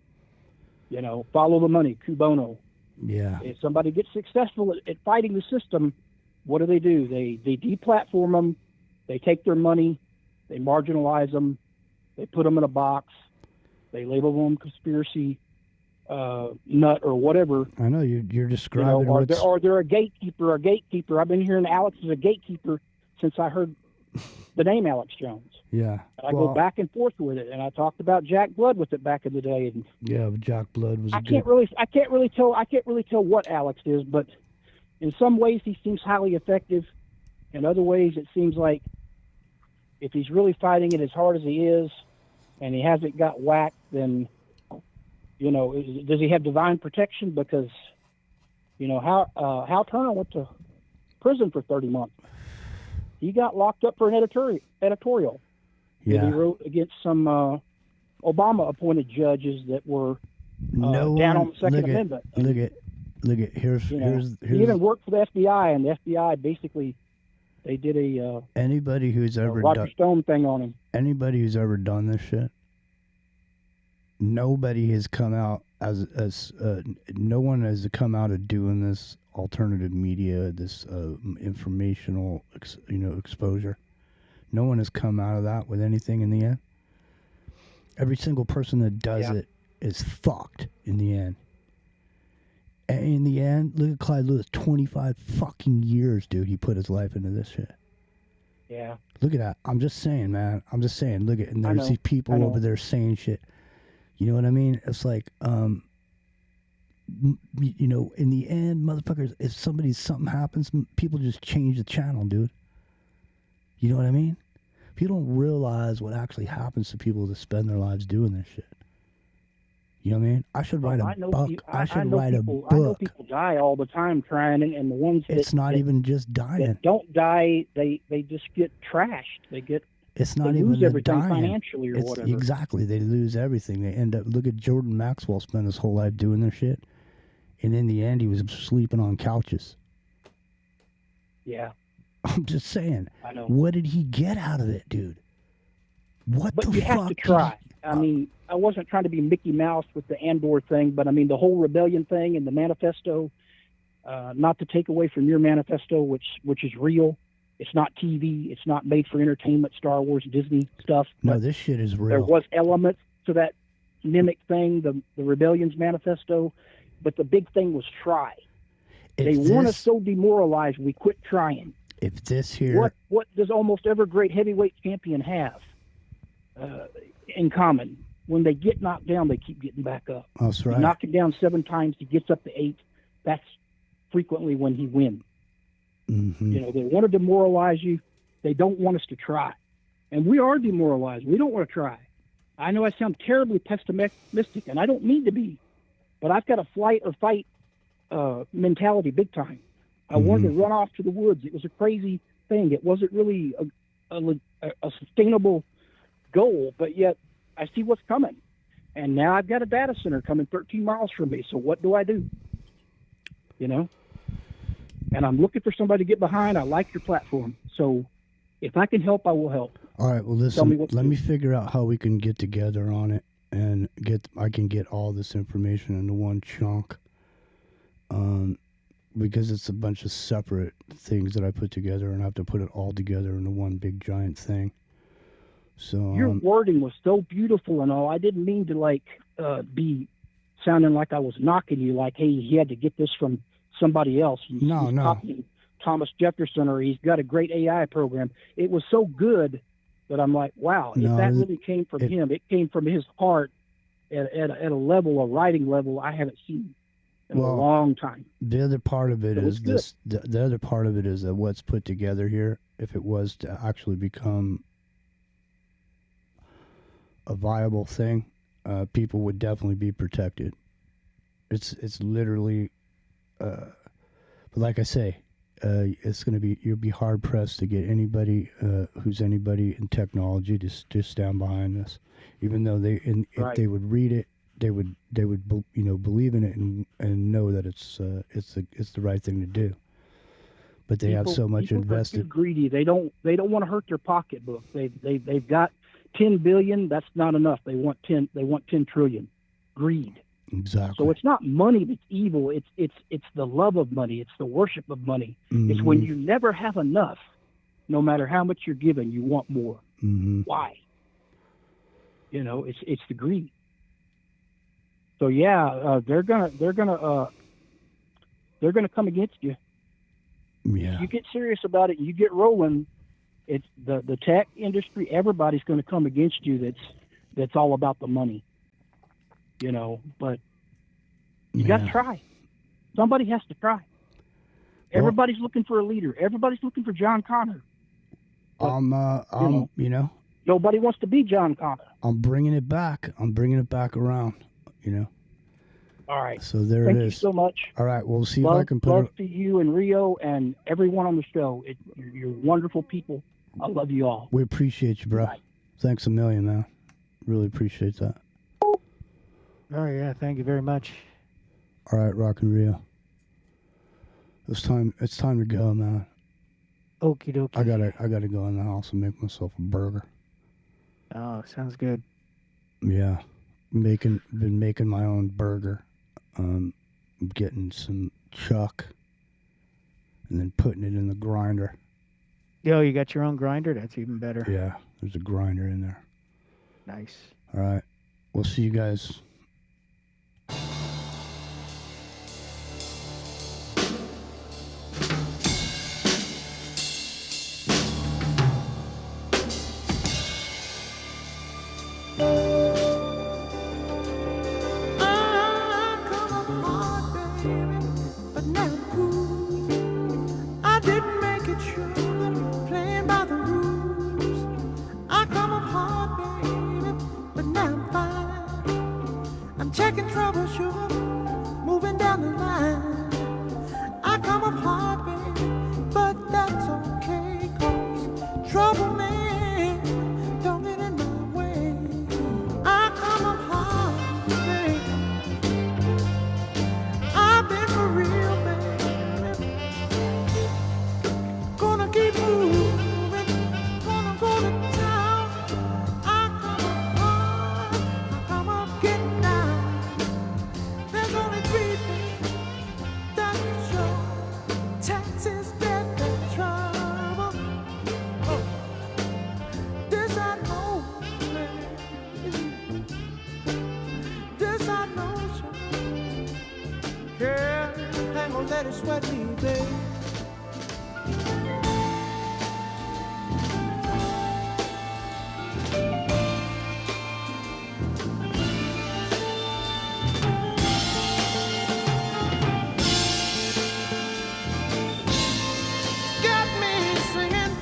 You know, follow the money, Cubono. Yeah. If somebody gets successful at fighting the system, what do? They deplatform them, they take their money, they marginalize them, they put them in a box, they label them conspiracy nut or whatever. I know you're describing or they're a gatekeeper. I've been hearing Alex is a gatekeeper since I heard the name Alex Jones. Yeah. And I go back and forth with it, and I talked about Jack Blood with it back in the day. And yeah, Jack Blood was. I can't really tell what Alex is, but in some ways he seems highly effective. In other ways, it seems like if he's really fighting it as hard as he is, and he hasn't got whacked, then, you know, does he have divine protection? Because, you know, Hal Turner went to prison for 30 months. He got locked up for an editorial that he wrote against some Obama-appointed judges that were down on the Second Amendment. Look at here's He even worked for the FBI, and the FBI basically they did a anybody who's ever Roger Stone thing on him. Anybody who's ever done this shit, nobody has come out as no one has come out of doing this alternative media, this informational, exposure. No one has come out of that with anything in the end. Every single person that does it is fucked in the end. And in the end, look at Clyde Lewis, 25 fucking years, dude. He put his life into this shit. Yeah. Look at that. I'm just saying, man. I'm just saying. Look at, and there's these I people know. over there saying shit. You know what I mean? It's like, in the end, motherfuckers, if something happens, people just change the channel, dude. You know what I mean? People don't realize what actually happens to people that spend their lives doing this shit. You know what I mean? I should write a book. I should write a book. I know people die all the time trying, and the ones that it's not even just dying. That don't die, they just get trashed. It's not they even lose the everything dying. financially or whatever. Exactly, they lose everything. They end up. Look at Jordan Maxwell. Spent his whole life doing this shit, and in the end, he was sleeping on couches. Yeah. I'm just saying. I know. What did he get out of it, dude? What But the you fuck? have to try. I mean, I wasn't trying to be Mickey Mouse with the Andor thing, but I mean the whole rebellion thing and the manifesto. Not to take away from your manifesto, which is real. It's not TV. It's not made for entertainment. Star Wars, Disney stuff. No, this shit is real. There was elements to that mimic thing, the rebellion's manifesto, but the big thing was try. They want us so demoralized we quit trying. If this here, what does almost every great heavyweight champion have in common? When they get knocked down, they keep getting back up. That's right. You knock him down 7 times, he gets up to 8. That's frequently when he wins. Mm-hmm. You know, they want to demoralize you. They don't want us to try. And we are demoralized. We don't want to try. I know I sound terribly pessimistic, and I don't mean to be, but I've got a flight or fight mentality big time. I wanted to run off to the woods. It was a crazy thing. It wasn't really a sustainable goal, but yet I see what's coming. And now I've got a data center coming 13 miles from me. So what do I do? You know? And I'm looking for somebody to get behind. I like your platform. So if I can help, I will help. All right, well, listen, let me figure out how we can get together on it and I can get all this information into one chunk. Because it's a bunch of separate things that I put together and I have to put it all together into one big giant thing. So your wording was so beautiful and all. I didn't mean to be sounding like I was knocking you, like, hey, he had to get this from somebody else. He's copying Thomas Jefferson, or he's got a great AI program. It was so good that I'm like, wow, if that really came from him, it came from his heart at a level, a writing level I haven't seen in a long time. The other part of it is good. the other part of it is that what's put together here, if it was to actually become a viable thing, people would definitely be protected. It's literally, but like I say, it's going to be, you'll be hard pressed to get anybody who's anybody in technology to stand behind this, even though if they would read it, they would believe in it and know that it's the right thing to do. But they have so much invested. Are too greedy. They don't want to hurt their pocketbook. They've got 10 billion. That's not enough. They want 10 trillion. Greed. Exactly. So it's not money that's evil. It's the love of money. It's the worship of money. Mm-hmm. It's when you never have enough, no matter how much you're given, you want more. Mm-hmm. Why? You know, it's the greed. So yeah, they're gonna come against you. Yeah. If you get serious about it, you get rolling. It's the tech industry. Everybody's going to come against you. That's all about the money. You know, but you got to try. Somebody has to try. Everybody's looking for a leader. Everybody's looking for John Connor. But, nobody wants to be John Connor. I'm bringing it back. I'm bringing it back around. You know. All right. So there Thank it is. Thank you so much. All right, we'll see love, if I can put love it. to you and Rio and everyone on the show. You're wonderful people. I love you all. We appreciate you, bro. Thanks a million, man. Really appreciate that. Oh yeah, thank you very much. All right, Rock and Rio. It's time to go, man. Okie dokie. I gotta go in the house and make myself a burger. Oh, sounds good. Yeah. Been making my own burger. Getting some chuck and then putting it in the grinder. Yo, you got your own grinder? That's even better. Yeah, there's a grinder in there. Nice. All right. We'll see you guys. Checking troubleshoot, moving down the line. I come up hard, baby, but that's okay, 'cause trouble, man, don't get in my way. I come up hard, baby. I've been for real, baby. Gonna keep moving, gonna go to town. I come up hard, I come up getting down. There's only three things that can show taxes, death, and trouble. Oh, this I know, baby. This I know, sure. Girl, ain't gonna let it sweat me, baby. Got me singing,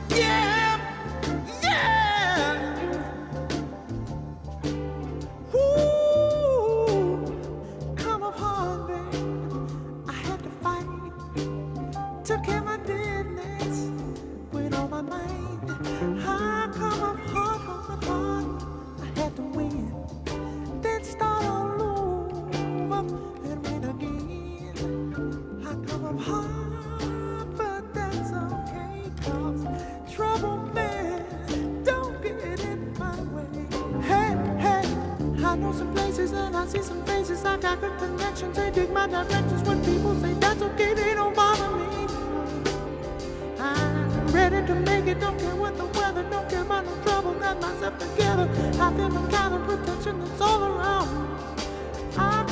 yeah, yeah. Ooh, come up hard, baby. I had to fight, took care of my business with all my might. I come up hard, I had to win, then start all over and win again. I come up hard, but that's okay, 'cause trouble, man, don't get in my way. Hey, hey, I know some places and I see some faces. I got good connections, they dig my directions. When people say that's okay, they don't bother me. I'm ready to make it, don't care what the weather, don't care about no trouble. Got myself together, I feel the kind of protection that's all around me. I